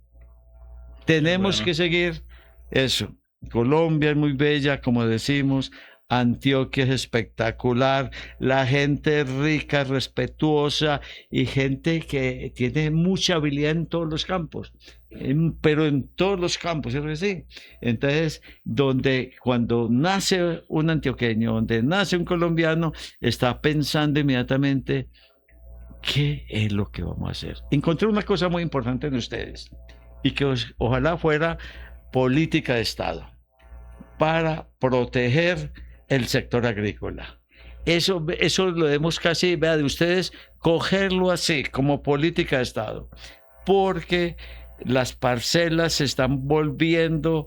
Tenemos que seguir eso. Colombia es muy bella, como decimos. Antioquia es espectacular. La gente es rica, respetuosa y gente que tiene mucha habilidad en todos los campos. Pero en todos los campos, ¿es sí? Entonces, cuando nace un antioqueño, donde nace un colombiano, está pensando inmediatamente qué es lo que vamos a hacer. Encontré una cosa muy importante en ustedes, y que ojalá fuera política de Estado, para proteger el sector agrícola. Eso lo debemos casi, vea, de ustedes, cogerlo así como política de Estado, porque las parcelas se están volviendo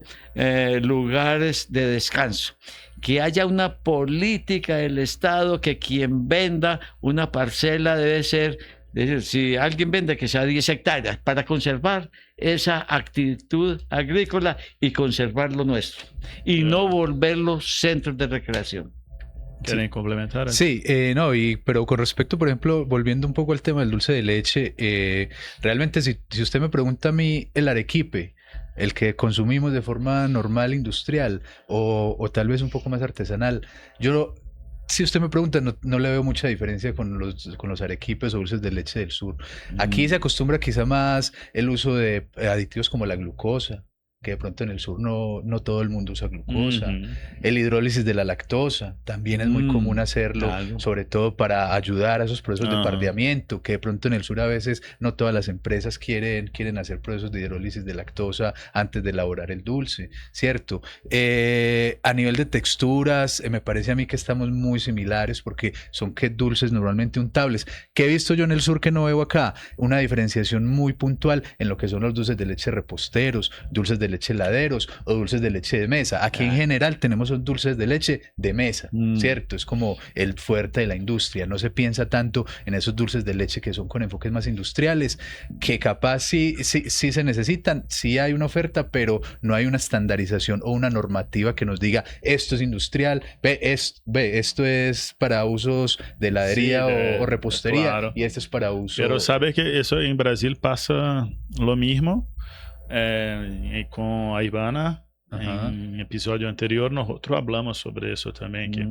lugares de descanso. Que haya una política del Estado que quien venda una parcela debe ser, es decir, si alguien vende que sea 10 hectáreas para conservar esa actitud agrícola y conservar lo nuestro y no volverlo centros de recreación. ¿Quieren complementar? Sí, no, pero con respecto, por ejemplo, volviendo un poco al tema del dulce de leche, realmente si usted me pregunta a mí, el arequipe, el que consumimos de forma normal, industrial, o tal vez un poco más artesanal, si usted me pregunta, no le veo mucha diferencia con los arequipes o dulces de leche del sur. Aquí se acostumbra quizá más el uso de aditivos como la glucosa, que de pronto en el sur no todo el mundo usa glucosa. El hidrólisis de la lactosa, también es muy común hacerlo, claro. sobre todo para ayudar a esos procesos de pardeamiento, que de pronto en el sur a veces no todas las empresas quieren hacer procesos de hidrólisis de lactosa antes de elaborar el dulce, ¿cierto? A nivel de texturas, me parece a mí que estamos muy similares porque son dulces normalmente untables. ¿Qué he visto yo en el sur que no veo acá? Una diferenciación muy puntual en lo que son los dulces de leche reposteros, dulces de leche heladeros o dulces de leche de mesa. Aquí en general tenemos dulces de leche de mesa, ¿cierto? Es como el fuerte de la industria. No se piensa tanto en esos dulces de leche que son con enfoques más industriales, que capaz sí se necesitan, sí hay una oferta, pero no hay una estandarización o una normativa que nos diga esto es industrial, esto es para usos de heladería o repostería, claro. Y esto es para uso... Pero sabe que eso en Brasil pasa lo mismo. Com a Ivana, em episódio anterior, nosotros hablamos sobre eso también, que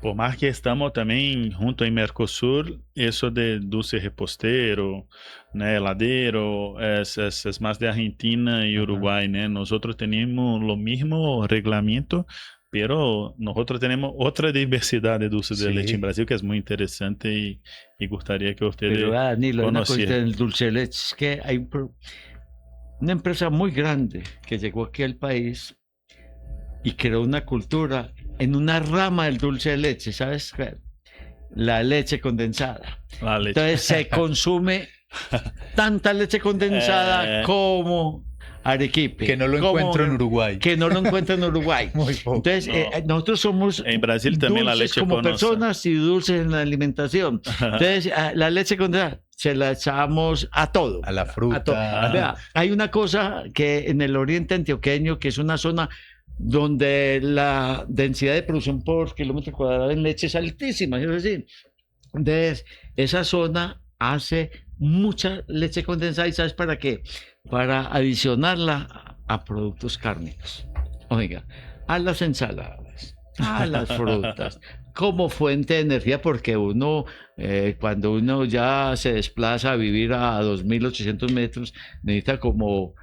por más que estamos también junto en Mercosur, eso de dulce repostero, né, heladeiro, es más de Argentina y Uruguay, né? Nosotros tenemos lo mismo reglamento, pero nosotros tenemos otra diversidad de dulces de leche en Brasil que es muy interesante y gustaría que ustedes Pero Danilo, una cosa conocieran. del dulce de leche es que hay una empresa muy grande que llegó aquí al país y creó una cultura en una rama del dulce de leche, ¿sabes? La leche condensada. La leche. Entonces se consume tanta leche condensada como arequipe. Que no lo encuentro en Uruguay. Que no lo encuentro en Uruguay. Muy poco. Entonces, nosotros somos en Brasil también la leche como conoce. personas y dulces en la alimentación. Entonces, la leche condensada se la echamos a todo. A la fruta. A todo. Vea, hay una cosa que en el oriente antioqueño, que es una zona donde la densidad de producción por kilómetro cuadrado en leche es altísima, es decir, entonces esa zona hace mucha leche condensada. ¿Y sabes para qué? Para adicionarla a productos cárnicos, oiga, a las ensaladas, a las frutas, como fuente de energía, porque uno, cuando uno ya se desplaza a vivir a 2.800 metros, necesita como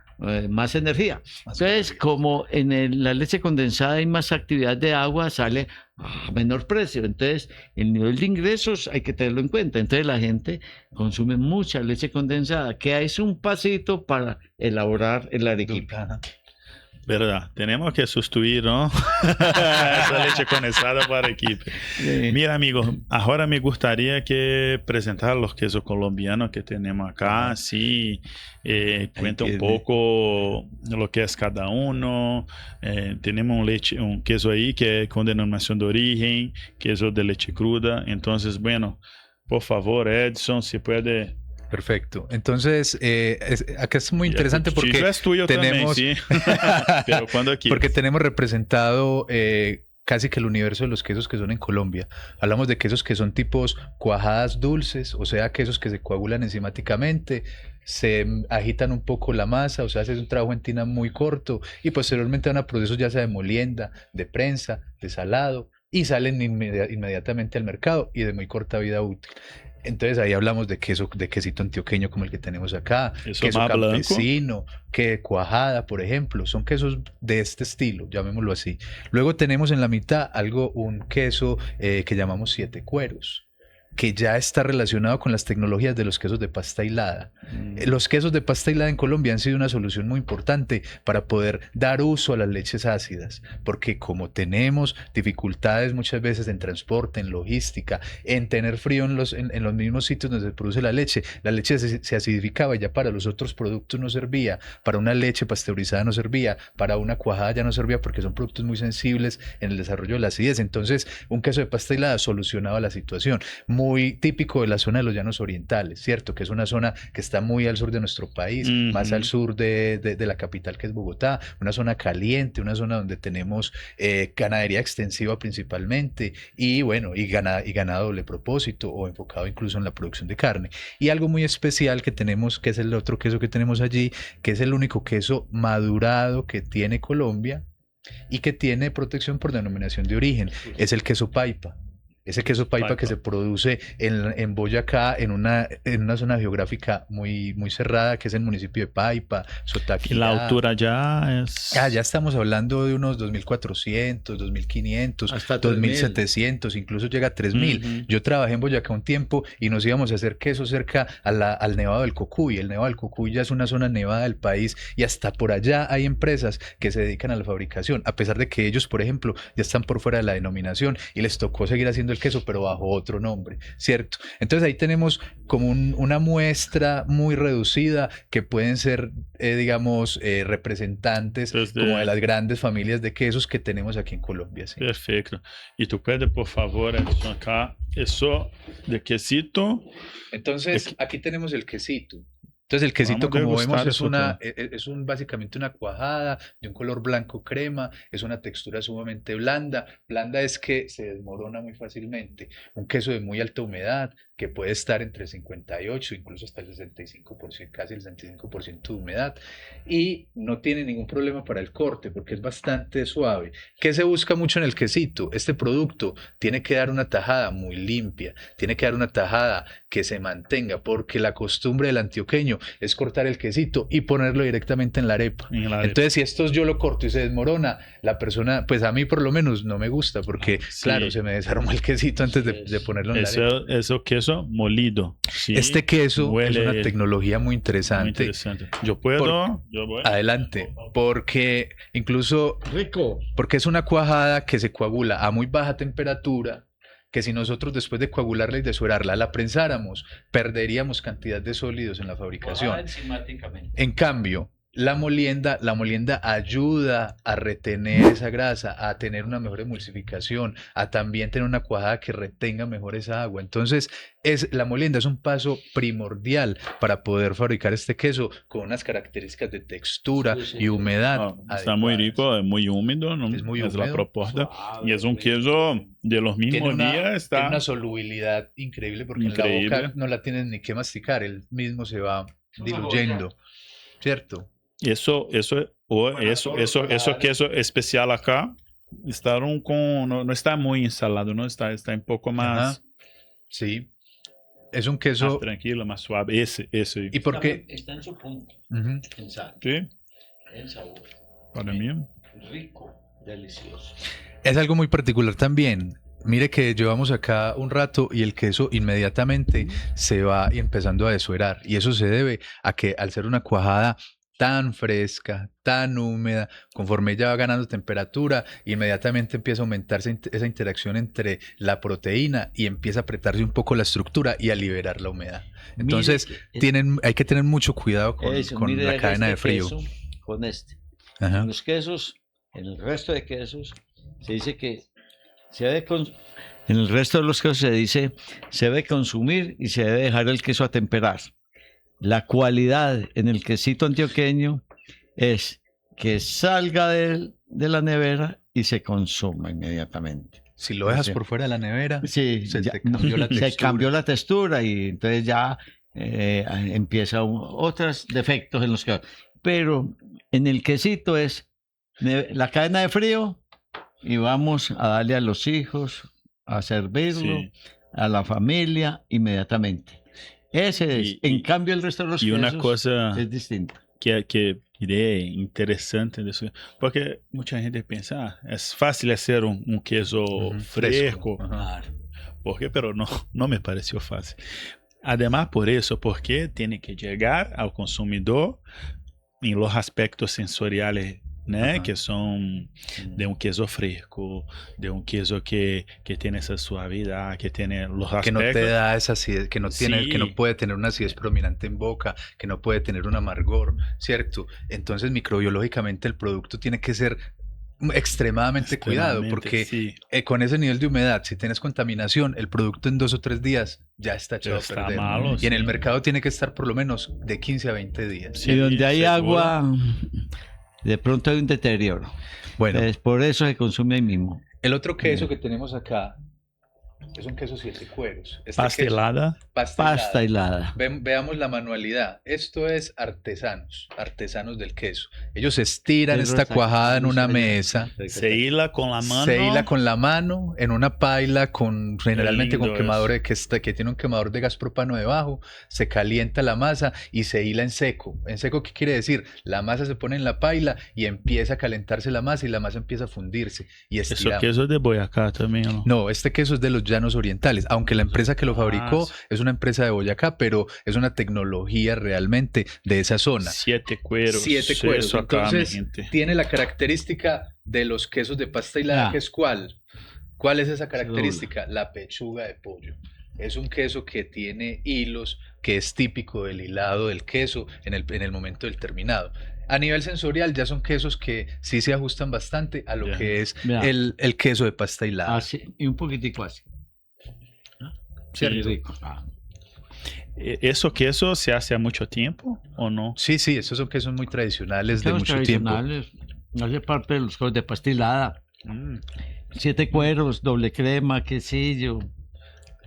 más energía. Entonces, como en la leche condensada hay más actividad de agua, sale a menor precio. Entonces, el nivel de ingresos hay que tenerlo en cuenta. Entonces, la gente consume mucha leche condensada, que es un pasito para elaborar el arequipe. Verdad, tenemos que sustituir, ¿no? Esa leche condensada para equipo. Sí. Mira, amigos, ahora me gustaría que presentar los quesos colombianos que tenemos acá, sí, cuenta un poco lo que es cada uno. Tenemos un queso ahí que es con denominación de origen, queso de leche cruda. Entonces, bueno, por favor, Edson, si puede... Perfecto. Entonces, acá es muy interesante porque es tuyo tenemos, también, sí. Pero cuando quieras. Porque tenemos representado casi que el universo de los quesos que son en Colombia. Hablamos de quesos que son tipos cuajadas dulces, o sea, quesos que se coagulan enzimáticamente, se agitan un poco la masa, o sea, es un trabajo en tina muy corto y posteriormente van a procesos ya sea de molienda, de prensa, de salado y salen inmediatamente al mercado y de muy corta vida útil. Entonces ahí hablamos de quesito antioqueño como el que tenemos acá, queso campesino, que cuajada, por ejemplo, son quesos de este estilo, llamémoslo así. Luego tenemos en la mitad un queso que llamamos siete cueros, que ya está relacionado con las tecnologías de los quesos de pasta hilada. Los quesos de pasta hilada en Colombia han sido una solución muy importante para poder dar uso a las leches ácidas, porque como tenemos dificultades muchas veces en transporte, en logística, en tener frío en los mismos sitios donde se produce la leche se acidificaba y ya para los otros productos no servía, para una leche pasteurizada no servía, para una cuajada ya no servía porque son productos muy sensibles en el desarrollo de la acidez. Entonces, un queso de pasta hilada solucionaba la situación. Muy típico de la zona de los llanos orientales, ¿cierto? Que es una zona que está muy al sur de nuestro país, más al sur de la capital que es Bogotá, una zona caliente, una zona donde tenemos ganadería extensiva principalmente y bueno, y ganado doble propósito o enfocado incluso en la producción de carne. Y algo muy especial que tenemos, que es el otro queso que tenemos allí, que es el único queso madurado que tiene Colombia y que tiene protección por denominación de origen, es el queso paipa. Ese queso paipa que se produce en Boyacá, en una zona geográfica muy, muy cerrada, que es el municipio de Paipa, Sotaquirá. Y la altura ya es... Ya estamos hablando de unos 2.400, 2.500, hasta 2.700, incluso llega a 3.000. Yo trabajé en Boyacá un tiempo y nos íbamos a hacer queso cerca al Nevado del Cocuy. El Nevado del Cocuy ya es una zona nevada del país y hasta por allá hay empresas que se dedican a la fabricación, a pesar de que ellos, por ejemplo, ya están por fuera de la denominación y les tocó seguir haciendo el queso, pero bajo otro nombre, ¿cierto? Entonces ahí tenemos como una muestra muy reducida que pueden ser, digamos, representantes como de las grandes familias de quesos que tenemos aquí en Colombia. ¿Sí? Perfecto. Y tú puedes, por favor, Edson, acá, eso de quesito. Entonces, aquí tenemos el quesito. Entonces el quesito, como vemos, es básicamente una cuajada de un color blanco crema, es una textura sumamente blanda. Blanda es que se desmorona muy fácilmente. Un queso de muy alta humedad, que puede estar entre el 58, incluso hasta el 65%, casi el 65% de humedad. Y no tiene ningún problema para el corte, porque es bastante suave. ¿Qué se busca mucho en el quesito? Este producto tiene que dar una tajada muy limpia, tiene que dar una tajada que se mantenga, porque la costumbre del antioqueño es cortar el quesito y ponerlo directamente en la arepa. Entonces, si esto yo lo corto y se desmorona, la persona, pues a mí por lo menos no me gusta, porque claro, se me desarmó el quesito antes de ponerlo en la arepa. Eso queso molido. Sí, este queso es una tecnología muy interesante. Muy interesante. Yo puedo. Adelante, porque incluso rico, porque es una cuajada que se coagula a muy baja temperatura, que si nosotros después de coagularla y desuerarla la prensáramos, perderíamos cantidad de sólidos en la fabricación. En cambio, la molienda ayuda a retener esa grasa, a tener una mejor emulsificación, a también tener una cuajada que retenga mejor esa agua. Entonces, la molienda es un paso primordial para poder fabricar este queso con unas características de textura y humedad. Está muy rico, es muy húmedo, ¿no? Es muy húmedo, la propuesta. Y es un queso de los mismos días. Tiene una solubilidad increíble porque en la boca no la tienes ni que masticar, él mismo se va diluyendo, ¿cierto? Eso queso especial acá no está muy ensalado, ¿no? Está un poco más. Ajá. Sí. Es un queso más tranquilo, más suave. Ese. ¿Y por qué? Está en su punto. En sal. Sí. En sabor. Para mí. Rico, delicioso. Es algo muy particular también. Mire que llevamos acá un rato y el queso inmediatamente se va empezando a desuerar. Y eso se debe a que al ser una cuajada tan fresca, tan húmeda, conforme ella va ganando temperatura, inmediatamente empieza a aumentarse esa interacción entre la proteína y empieza a apretarse un poco la estructura y a liberar la humedad. Entonces, hay que tener mucho cuidado con la cadena de frío. Queso, con En los quesos, en el resto de quesos, se dice que en el resto de los quesos se dice se debe consumir y se debe dejar el queso a temperar. La cualidad en el quesito antioqueño es que salga de la nevera y se consuma inmediatamente. Si lo dejas por fuera de la nevera, sí, se cambió la textura y entonces ya empieza otros defectos en los quesos. Pero en el quesito es la cadena de frío y vamos a darle a los hijos, a servirlo, a la familia inmediatamente. Ese es. En cambio, el resto de los quesos una cosa es distinto. Que idea interesante de eso, porque mucha gente piensa, es fácil hacer un queso fresco. por qué, pero no me pareció fácil. Además, por eso, porque tiene que llegar al consumidor en los aspectos sensoriales, né? Ajá. Que son de un queso fresco, de un queso que tiene esa suavidad, que tiene los Que no te aspectos. da esa acidez, que no tiene, que no Sí, puede tener una acidez predominante en boca, que no puede tener un amargor, ¿cierto? Entonces, microbiológicamente el producto tiene que ser extremadamente cuidado, extremadamente, porque sí. con ese nivel de humedad, si tienes contaminación, el producto en 2 o 3 días ya está Ya echado a está perder. malo, Y en el sí. mercado tiene que estar por lo menos de 15 a 20 días. Sí, Y donde hay seguro. agua, de pronto hay un deterioro. Bueno, Entonces, por eso se consume ahí mismo. el otro queso que tenemos acá es un queso 7 cueros. Pasta helada. Pasta helada. Veamos la manualidad. Esto es artesanos del queso. Ellos estiran Eso esta está- cuajada en una allá. mesa, Se hila con la mano. se hila con la mano en una paila generalmente con lindo quemador que tiene un quemador de gas propano debajo, se calienta la masa y se hila en seco. ¿En seco qué quiere decir? La masa se pone en la paila y empieza a calentarse la masa y la masa empieza a fundirse y Eso estiramos. queso de Boyacá también, ¿no? No, este queso es de los Llanos Orientales, aunque la empresa que lo fabricó sí. es una empresa de Boyacá, pero es una tecnología realmente de esa zona. 7 cueros. 7 cueros. Eso acá, mi Entonces, gente. tiene la característica de los quesos de pasta hilada, Ah. que es ¿cuál? ¿Cuál es esa característica? La pechuga de pollo. Es un queso que tiene hilos, que es típico del hilado del queso en el momento del terminado. A nivel sensorial ya son quesos que sí se ajustan bastante a lo Ya. que es Vea. el queso de pasta hilada. Así, y un poquitico así. Sí. Qué rico. Ah. ¿Eso queso se hace a mucho tiempo o no? Sí, esos son quesos muy tradicionales de Quesos mucho tiempo. tradicionales, hace parte de los quesos de pasta helada. Mm. 7 cueros, doble crema, quesillo.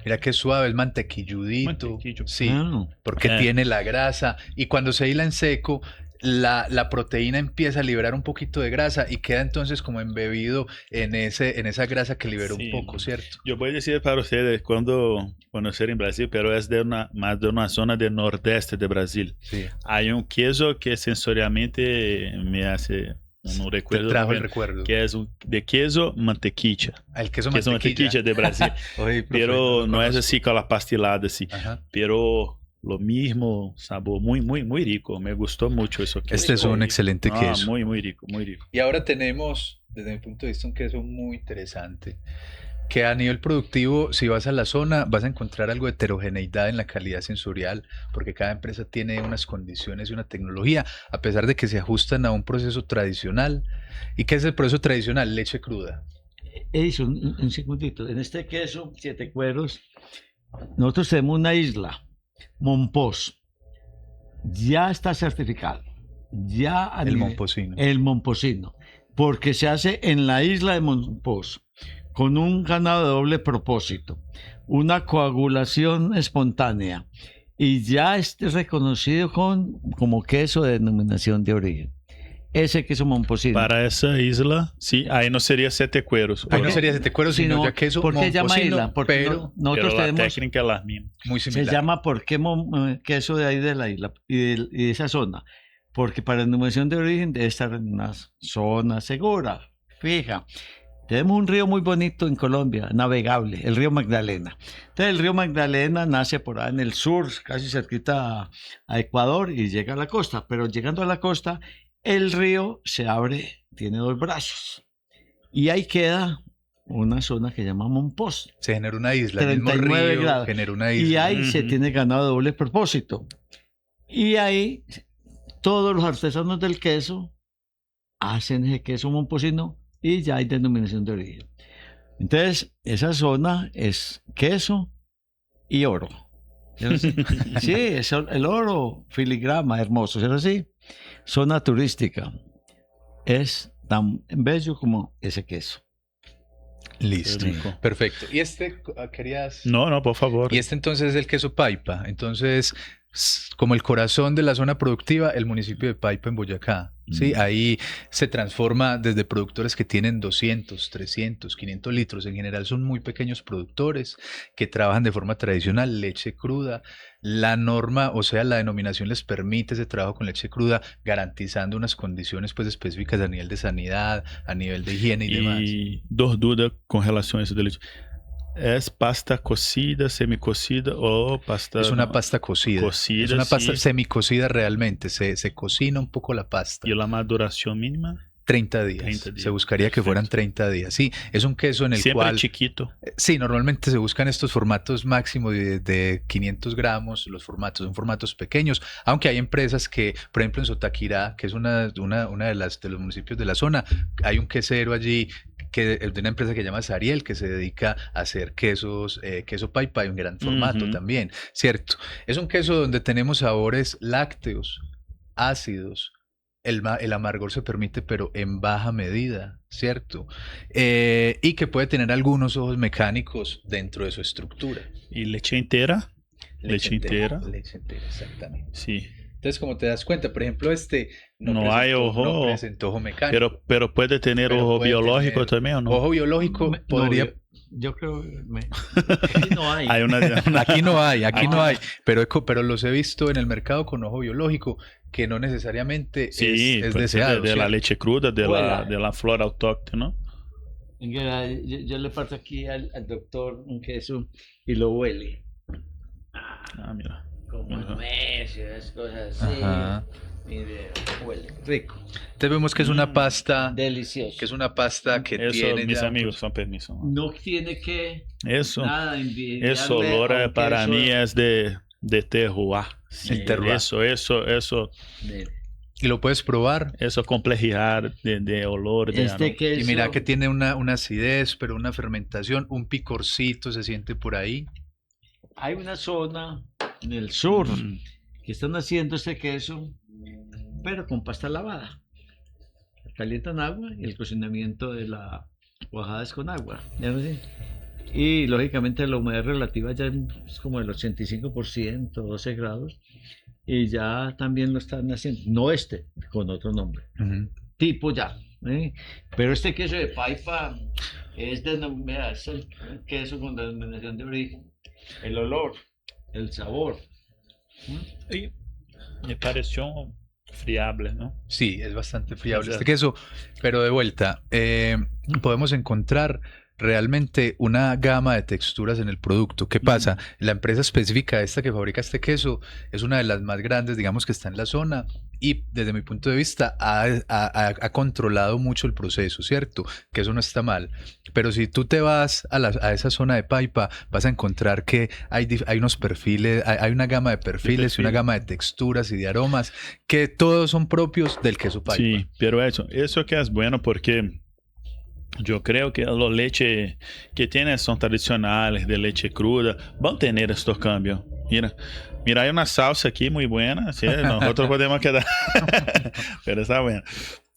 Mira qué suave, es mantequilludito. Mantequillo. Sí, Ah, porque tiene la grasa y cuando se hila en seco, la proteína empieza a liberar un poquito de grasa y queda entonces como embebido en esa grasa que liberó Sí. un poco, ¿cierto? Yo voy a decir para ustedes cuando conocer en Brasil, pero es más de una zona del nordeste de Brasil. Sí. Hay un queso que sensorialmente me hace, no Te recuerdo trajo muy el bien, recuerdo. que es de queso mantequilla. El queso Queso mantequilla de Brasil. Oye, profe, Pero lo no es conozco. así con la pastelada, así. Ajá. Pero lo mismo sabor, muy, muy, muy rico. Me gustó mucho eso. Este es un excelente queso. Muy, muy rico, muy rico. Y ahora tenemos, desde mi punto de vista, un queso muy interesante, que a nivel productivo, si vas a la zona, vas a encontrar algo de heterogeneidad en la calidad sensorial, porque cada empresa tiene unas condiciones y una tecnología, a pesar de que se ajustan a un proceso tradicional. ¿Y qué es el proceso tradicional? Leche cruda. Edison, un segundito. En este queso, 7 cueros, nosotros tenemos una isla, Monpós. Ya está certificado. Ya a El nivel- momposino. El momposino. Porque se hace en la isla de Monpós, con un ganado de doble propósito, una coagulación espontánea, y ya esté reconocido como queso de denominación de origen. Ese queso momposino. Para esa isla, sí, ahí no sería 7 cueros. Ahí no sería siete cueros, sino Sino, ya queso ¿por qué llama momposino, isla? Porque pero nosotros pero la tenemos, técnica es la misma. muy se similar. llama ¿por qué queso de ahí de la isla y de esa zona? Porque para denominación de origen debe estar en una zona segura, fija. Tenemos un río muy bonito en Colombia, navegable, el río Magdalena. Entonces el río Magdalena nace por ahí en el sur, casi cerquita a Ecuador y llega a la costa. Pero llegando a la costa, el río se abre, tiene 2 brazos. Y ahí queda una zona que se llama Monpós. Se genera una isla, el mismo 39 río grados. genera una Y isla. ahí se Ujú. tiene ganado de doble propósito. Y ahí todos los artesanos del queso hacen ese queso momposino y ya hay denominación de origen. Entonces, esa zona es queso y oro. Sí, es el oro, filigrama, hermoso, ¿es así? Zona turística. Es tan bello como ese queso. Listo. Qué rico. Perfecto. Y querías... No, por favor. Y este entonces es el queso Paipa. Entonces, como el corazón de la zona productiva, el municipio de Paipa en Boyacá. ¿Sí? Ahí se transforma desde productores que tienen 200, 300, 500 litros. En general son muy pequeños productores que trabajan de forma tradicional, leche cruda. La norma, o sea, la denominación les permite ese trabajo con leche cruda, garantizando unas condiciones pues específicas a nivel de sanidad, a nivel de higiene y demás. Y dos dudas con relación a eso de leche. Es pasta cocida, semicocida o pasta... Es una pasta cocida. Cocida, Es una pasta sí. semicocida realmente. Se cocina un poco la pasta. ¿Y la maduración mínima? 30 días. 30 días. Se buscaría que fueran 30 días. Sí, es un queso en el Siempre cual... chiquito. Sí, normalmente se buscan estos formatos máximo de 500 gramos, los formatos son formatos pequeños, aunque hay empresas que, por ejemplo en Sotaquirá, que es una de los municipios de la zona, hay un quesero allí que es de una empresa que se llama Sariel, que se dedica a hacer quesos, queso paipa en gran formato también, ¿cierto? Es un queso donde tenemos sabores lácteos, ácidos, el amargor se permite, pero en baja medida, ¿cierto? Y que puede tener algunos ojos mecánicos dentro de su estructura. ¿Y leche entera? Leche entera. Leche entera, exactamente. Sí. Entonces, como te das cuenta, por ejemplo, este no hay ojo, no presenta ojo mecánico. Pero puede tener Pero ojo puede biológico tener también, ¿o no? Ojo biológico podría... Yo creo que no hay. Aquí no hay, pero los he visto en el mercado con ojo biológico, que no necesariamente sí, es pues deseado. De la leche cruda, de Voilà. la flora autóctona, ¿no? Yo le parto aquí al doctor un queso y lo huele. Ah, mira. Como nueces, esas cosas así. Ajá. Mire, huele rico. Entonces vemos que es una pasta, Delicioso. que es una pasta que Eso, tiene mis ya, amigos, son permiso. No tiene que Eso, nada envidiarle eso olor a un para queso mí es de terroir. Sí, El terroir. Eso, de- y lo puedes probar. eso complejidad de olor. De Este queso. Y mira que tiene una acidez, pero una fermentación, un picorcito se siente por ahí. Hay una zona en el sur que están haciendo este queso, pero con pasta lavada. Calientan agua y el cocinamiento de la cuajada es con agua. ¿Ya no sé? Y lógicamente la humedad relativa ya es como el 85%, 12 grados. Y ya también lo están haciendo, no este, con otro nombre. Tipo ya. Pero este queso de paipa es el queso con denominación de origen. El olor, el sabor. Y me pareció friable, ¿no? Sí, es bastante friable Exacto. este queso, pero de vuelta, podemos encontrar realmente una gama de texturas en el producto. ¿Qué pasa? La empresa específica esta que fabrica este queso es una de las más grandes, digamos, que está en la zona y desde mi punto de vista ha controlado mucho el proceso, ¿cierto? Que eso no está mal. Pero si tú te vas a esa zona de Paipa, vas a encontrar que hay unos perfiles, hay una gama de perfiles y una gama de texturas y de aromas que todos son propios del queso Paipa. Sí, pero eso que es bueno porque yo creo que los leche que tienen son tradicionales de leche cruda, van a tener estos cambios. Mira, hay una salsa aquí muy buena, ¿sí? Nosotros podemos quedar, pero está buena.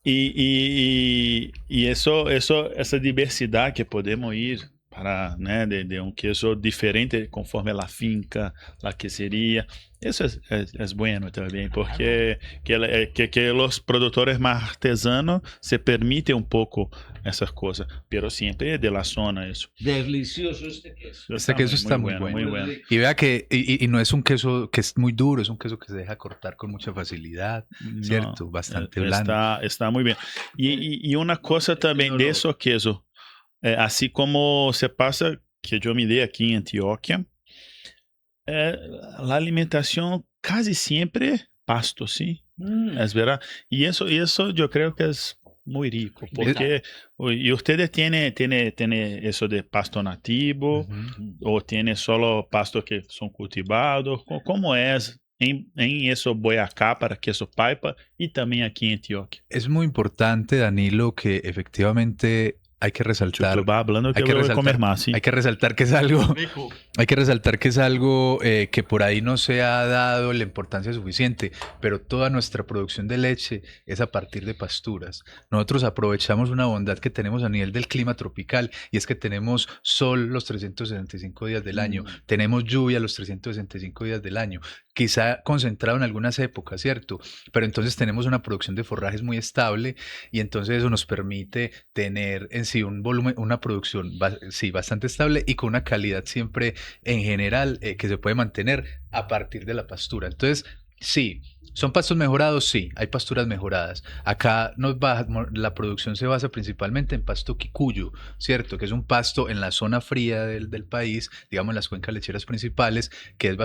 Y esa diversidad que podemos ir para, né, de un queso diferente conforme la finca, la quesería. Eso es bueno también, porque que los productores más artesanos se permiten un poco esas cosas, pero siempre de la zona eso. Delicioso este queso. Este queso está muy bueno. Muy bueno. Y vea que y no es un queso que es muy duro, es un queso que se deja cortar con mucha facilidad, ¿cierto? No, Bastante blando. está muy bien. Y una cosa también de esos quesos, así como se pasa, que yo miré aquí en Antioquia, la alimentación casi siempre pasto, ¿sí? Es verdad. Y eso yo creo que es muy rico, porque y ustedes tienen eso de pasto nativo, o tiene solo pastos que son cultivados. ¿Cómo es en eso Boyacá para queso Paipa y también aquí en Antioquia? Es muy importante, Danilo, que efectivamente hay que resaltar. Hablando que Hay que voy a resaltar, comer más, ¿sí? hay que resaltar que es algo, hay que resaltar que es algo que por ahí no se ha dado la importancia suficiente, pero toda nuestra producción de leche es a partir de pasturas. Nosotros aprovechamos una bondad que tenemos a nivel del clima tropical y es que tenemos sol los 365 días del año, tenemos lluvia los 365 días del año, quizá concentrado en algunas épocas, ¿cierto? Pero entonces tenemos una producción de forrajes muy estable y entonces eso nos permite tener en sí un volumen, una producción sí, bastante estable y con una calidad siempre en general que se puede mantener a partir de la pastura. Entonces, Sí, son pastos mejorados, sí, hay pasturas mejoradas. Acá la producción se basa principalmente en pasto quicuyo, ¿cierto? Que es un pasto en la zona fría del país, digamos en las cuencas lecheras principales, que es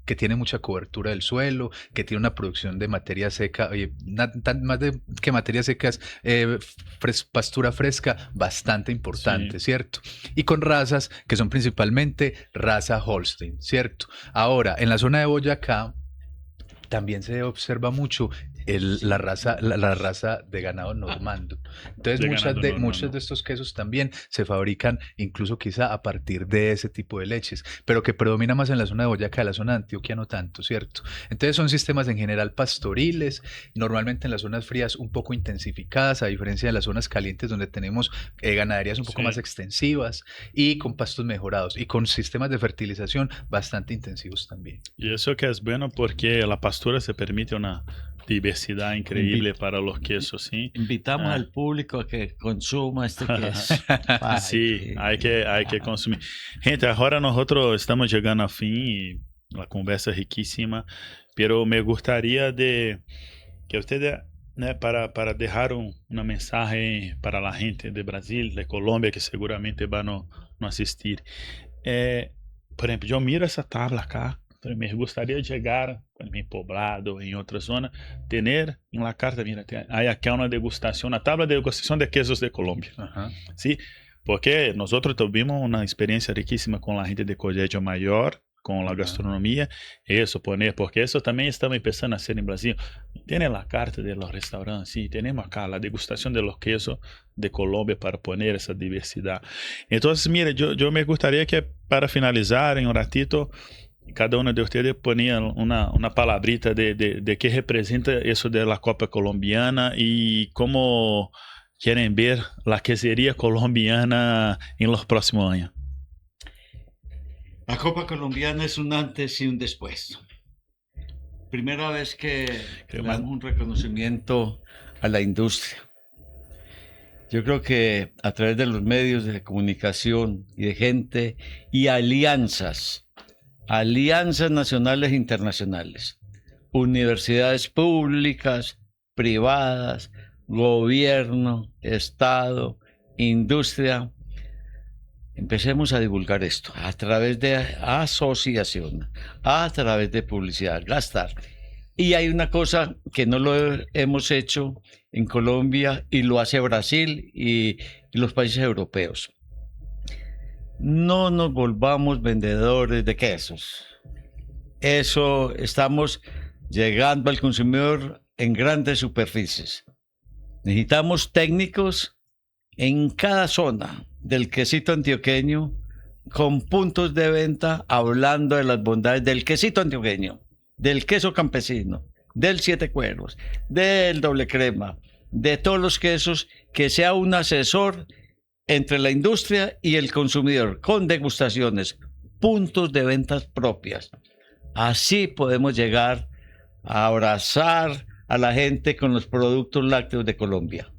que tiene mucha cobertura del suelo, que tiene una producción de materia seca, más que materia seca es pastura fresca bastante importante, Sí. ¿cierto? Y con razas que son principalmente raza Holstein, ¿cierto? Ahora, en la zona de Boyacá, también se observa mucho la raza de ganado normando. Entonces, De ganado muchos normando. de estos quesos también se fabrican incluso quizá a partir de ese tipo de leches, pero que predomina más en la zona de Boyacá, la zona de Antioquia no tanto, ¿cierto? Entonces son sistemas en general pastoriles, normalmente en las zonas frías un poco intensificadas, a diferencia de las zonas calientes donde tenemos ganaderías un poco más Sí. extensivas y con pastos mejorados y con sistemas de fertilización bastante intensivos también. Y eso que es bueno porque la pastura se permite una diversidad increíble para los quesos, ¿sí? Invitamos Ah. al público a que consuma este queso. Ay, Sí, hay que consumir. Gente, ahora nosotros estamos llegando al fin y la conversa es riquísima, pero me gustaría de que ustedes, né, para dejar una mensaje para la gente de Brasil, de Colombia, que seguramente van a no asistir. Por ejemplo, yo miro essa tabla acá, pero me gustaría llegar en mi poblado, en otra zona, tener en la carta, mira, hay acá una degustación, una tabla de degustación de quesos de Colombia, Ajá. ¿sí? Porque nosotros tuvimos una experiencia riquísima con la gente de Colegio Mayor, con la Ajá. gastronomía, eso poner, porque eso también estamos empezando a hacer en Brasil. Tiene la carta de los restaurantes, sí, tenemos acá la degustación de los quesos de Colombia para poner esa diversidad. Entonces, mire, yo me gustaría que para finalizar en un ratito, cada uno de ustedes ponía una palabrita de qué representa eso de la Copa Colombiana y cómo quieren ver la quesería colombiana en los próximos años. La Copa Colombiana es un antes y un después. Primera vez que le damos un reconocimiento a la industria. Yo creo que a través de los medios de comunicación y de gente y alianzas nacionales e internacionales, universidades públicas, privadas, gobierno, Estado, industria, empecemos a divulgar esto a través de asociación, a través de publicidad, gastar. Y hay una cosa que no lo hemos hecho en Colombia y lo hace Brasil y los países europeos. No nos volvamos vendedores de quesos. Eso estamos llegando al consumidor en grandes superficies. Necesitamos técnicos en cada zona del quesito antioqueño con puntos de venta hablando de las bondades del quesito antioqueño, del queso campesino, del siete cueros, del doble crema, de todos los quesos, que sea un asesor entre la industria y el consumidor, con degustaciones, puntos de ventas propias. Así podemos llegar a abrazar a la gente con los productos lácteos de Colombia.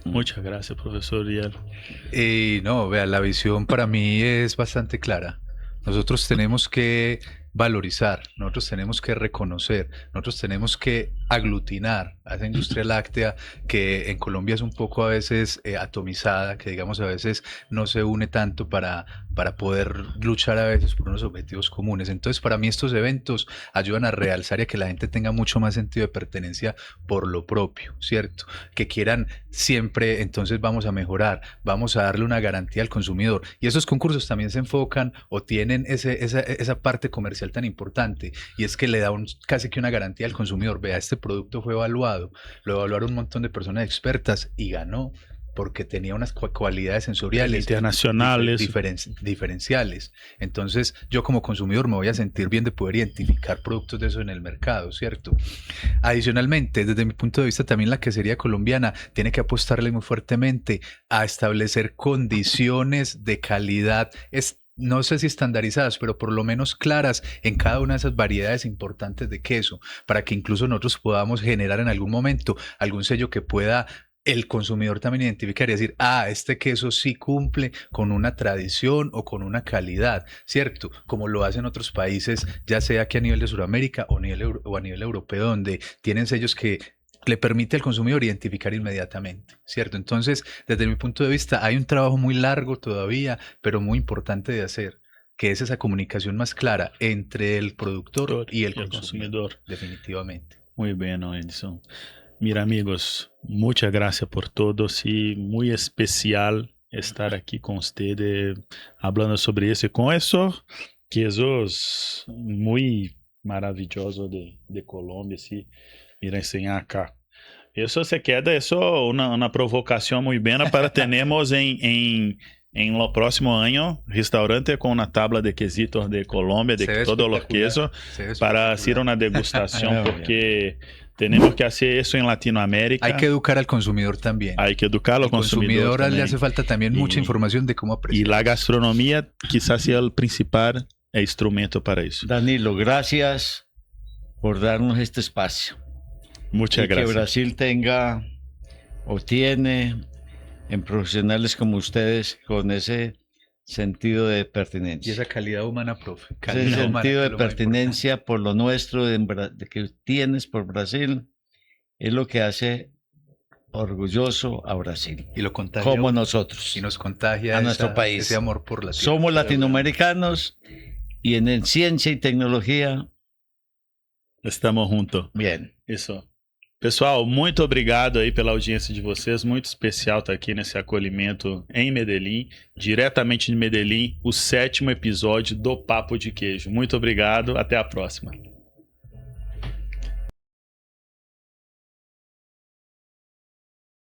Muchas gracias, profesor Riel. No, vea, la visión para mí es bastante clara. Nosotros tenemos que valorizar, nosotros tenemos que reconocer, nosotros tenemos que aglutinar a esa industria láctea que en Colombia es un poco a veces atomizada, que digamos a veces no se une tanto para poder luchar a veces por unos objetivos comunes. Entonces, para mí estos eventos ayudan a realzar y a que la gente tenga mucho más sentido de pertenencia por lo propio, ¿cierto? Que quieran siempre, entonces vamos a mejorar, vamos a darle una garantía al consumidor. Y esos concursos también se enfocan o tienen esa parte comercial tan importante, y es que le da casi que una garantía al consumidor. Vea, este producto fue evaluado, lo evaluaron un montón de personas expertas y ganó porque tenía unas cualidades sensoriales internacionales diferenciales. Entonces, yo como consumidor me voy a sentir bien de poder identificar productos de eso en el mercado, ¿cierto? Adicionalmente, desde mi punto de vista, también la quesería colombiana tiene que apostarle muy fuertemente a establecer condiciones de calidad, no sé si estandarizadas, pero por lo menos claras en cada una de esas variedades importantes de queso, para que incluso nosotros podamos generar en algún momento algún sello que pueda el consumidor también identificar y decir, este queso sí cumple con una tradición o con una calidad, ¿cierto? Como lo hacen otros países, ya sea aquí a nivel de Sudamérica o a nivel europeo, donde tienen sellos que le permite al consumidor identificar inmediatamente, ¿cierto? Entonces, desde mi punto de vista, hay un trabajo muy largo todavía, pero muy importante de hacer, que es esa comunicación más clara entre el productor y el consumidor, definitivamente. Muy bien, Edson. Mira, amigos, muchas gracias por todo. Sí, muy especial estar aquí con ustedes hablando sobre eso y con esos quesos muy maravillosos de Colombia. Sí, mira, enseñar acá. Eso se queda, eso una provocación muy buena para tenemos en lo próximo año restaurante con una tabla de quesitos de Colombia, de todos los quesos, para hacer una degustación, porque tenemos que hacer eso en Latinoamérica. Hay que educar al consumidor también. Hay que educar al consumidor le hace falta también mucha información de cómo apreciar. Y la gastronomía quizás sea el principal instrumento para eso. Danilo, gracias por darnos este espacio. Muchas gracias. Que Brasil tenga o tiene en profesionales como ustedes con ese sentido de pertinencia. Y esa calidad humana, profe. Ese sentido de pertinencia por lo nuestro, de que tienes por Brasil, es lo que hace orgulloso a Brasil. Y lo contagia. Como nosotros. Y nos contagia a nuestro país. Ese amor por la tierra. Somos latinoamericanos y en ciencia y tecnología estamos juntos. Bien. Isso. Pessoal, muito obrigado aí pela audiência de vocês, muito especial estar aqui nesse acolhimento em Medellín, diretamente de Medellín, o 7º episódio do Papo de Queijo. Muito obrigado, até a próxima.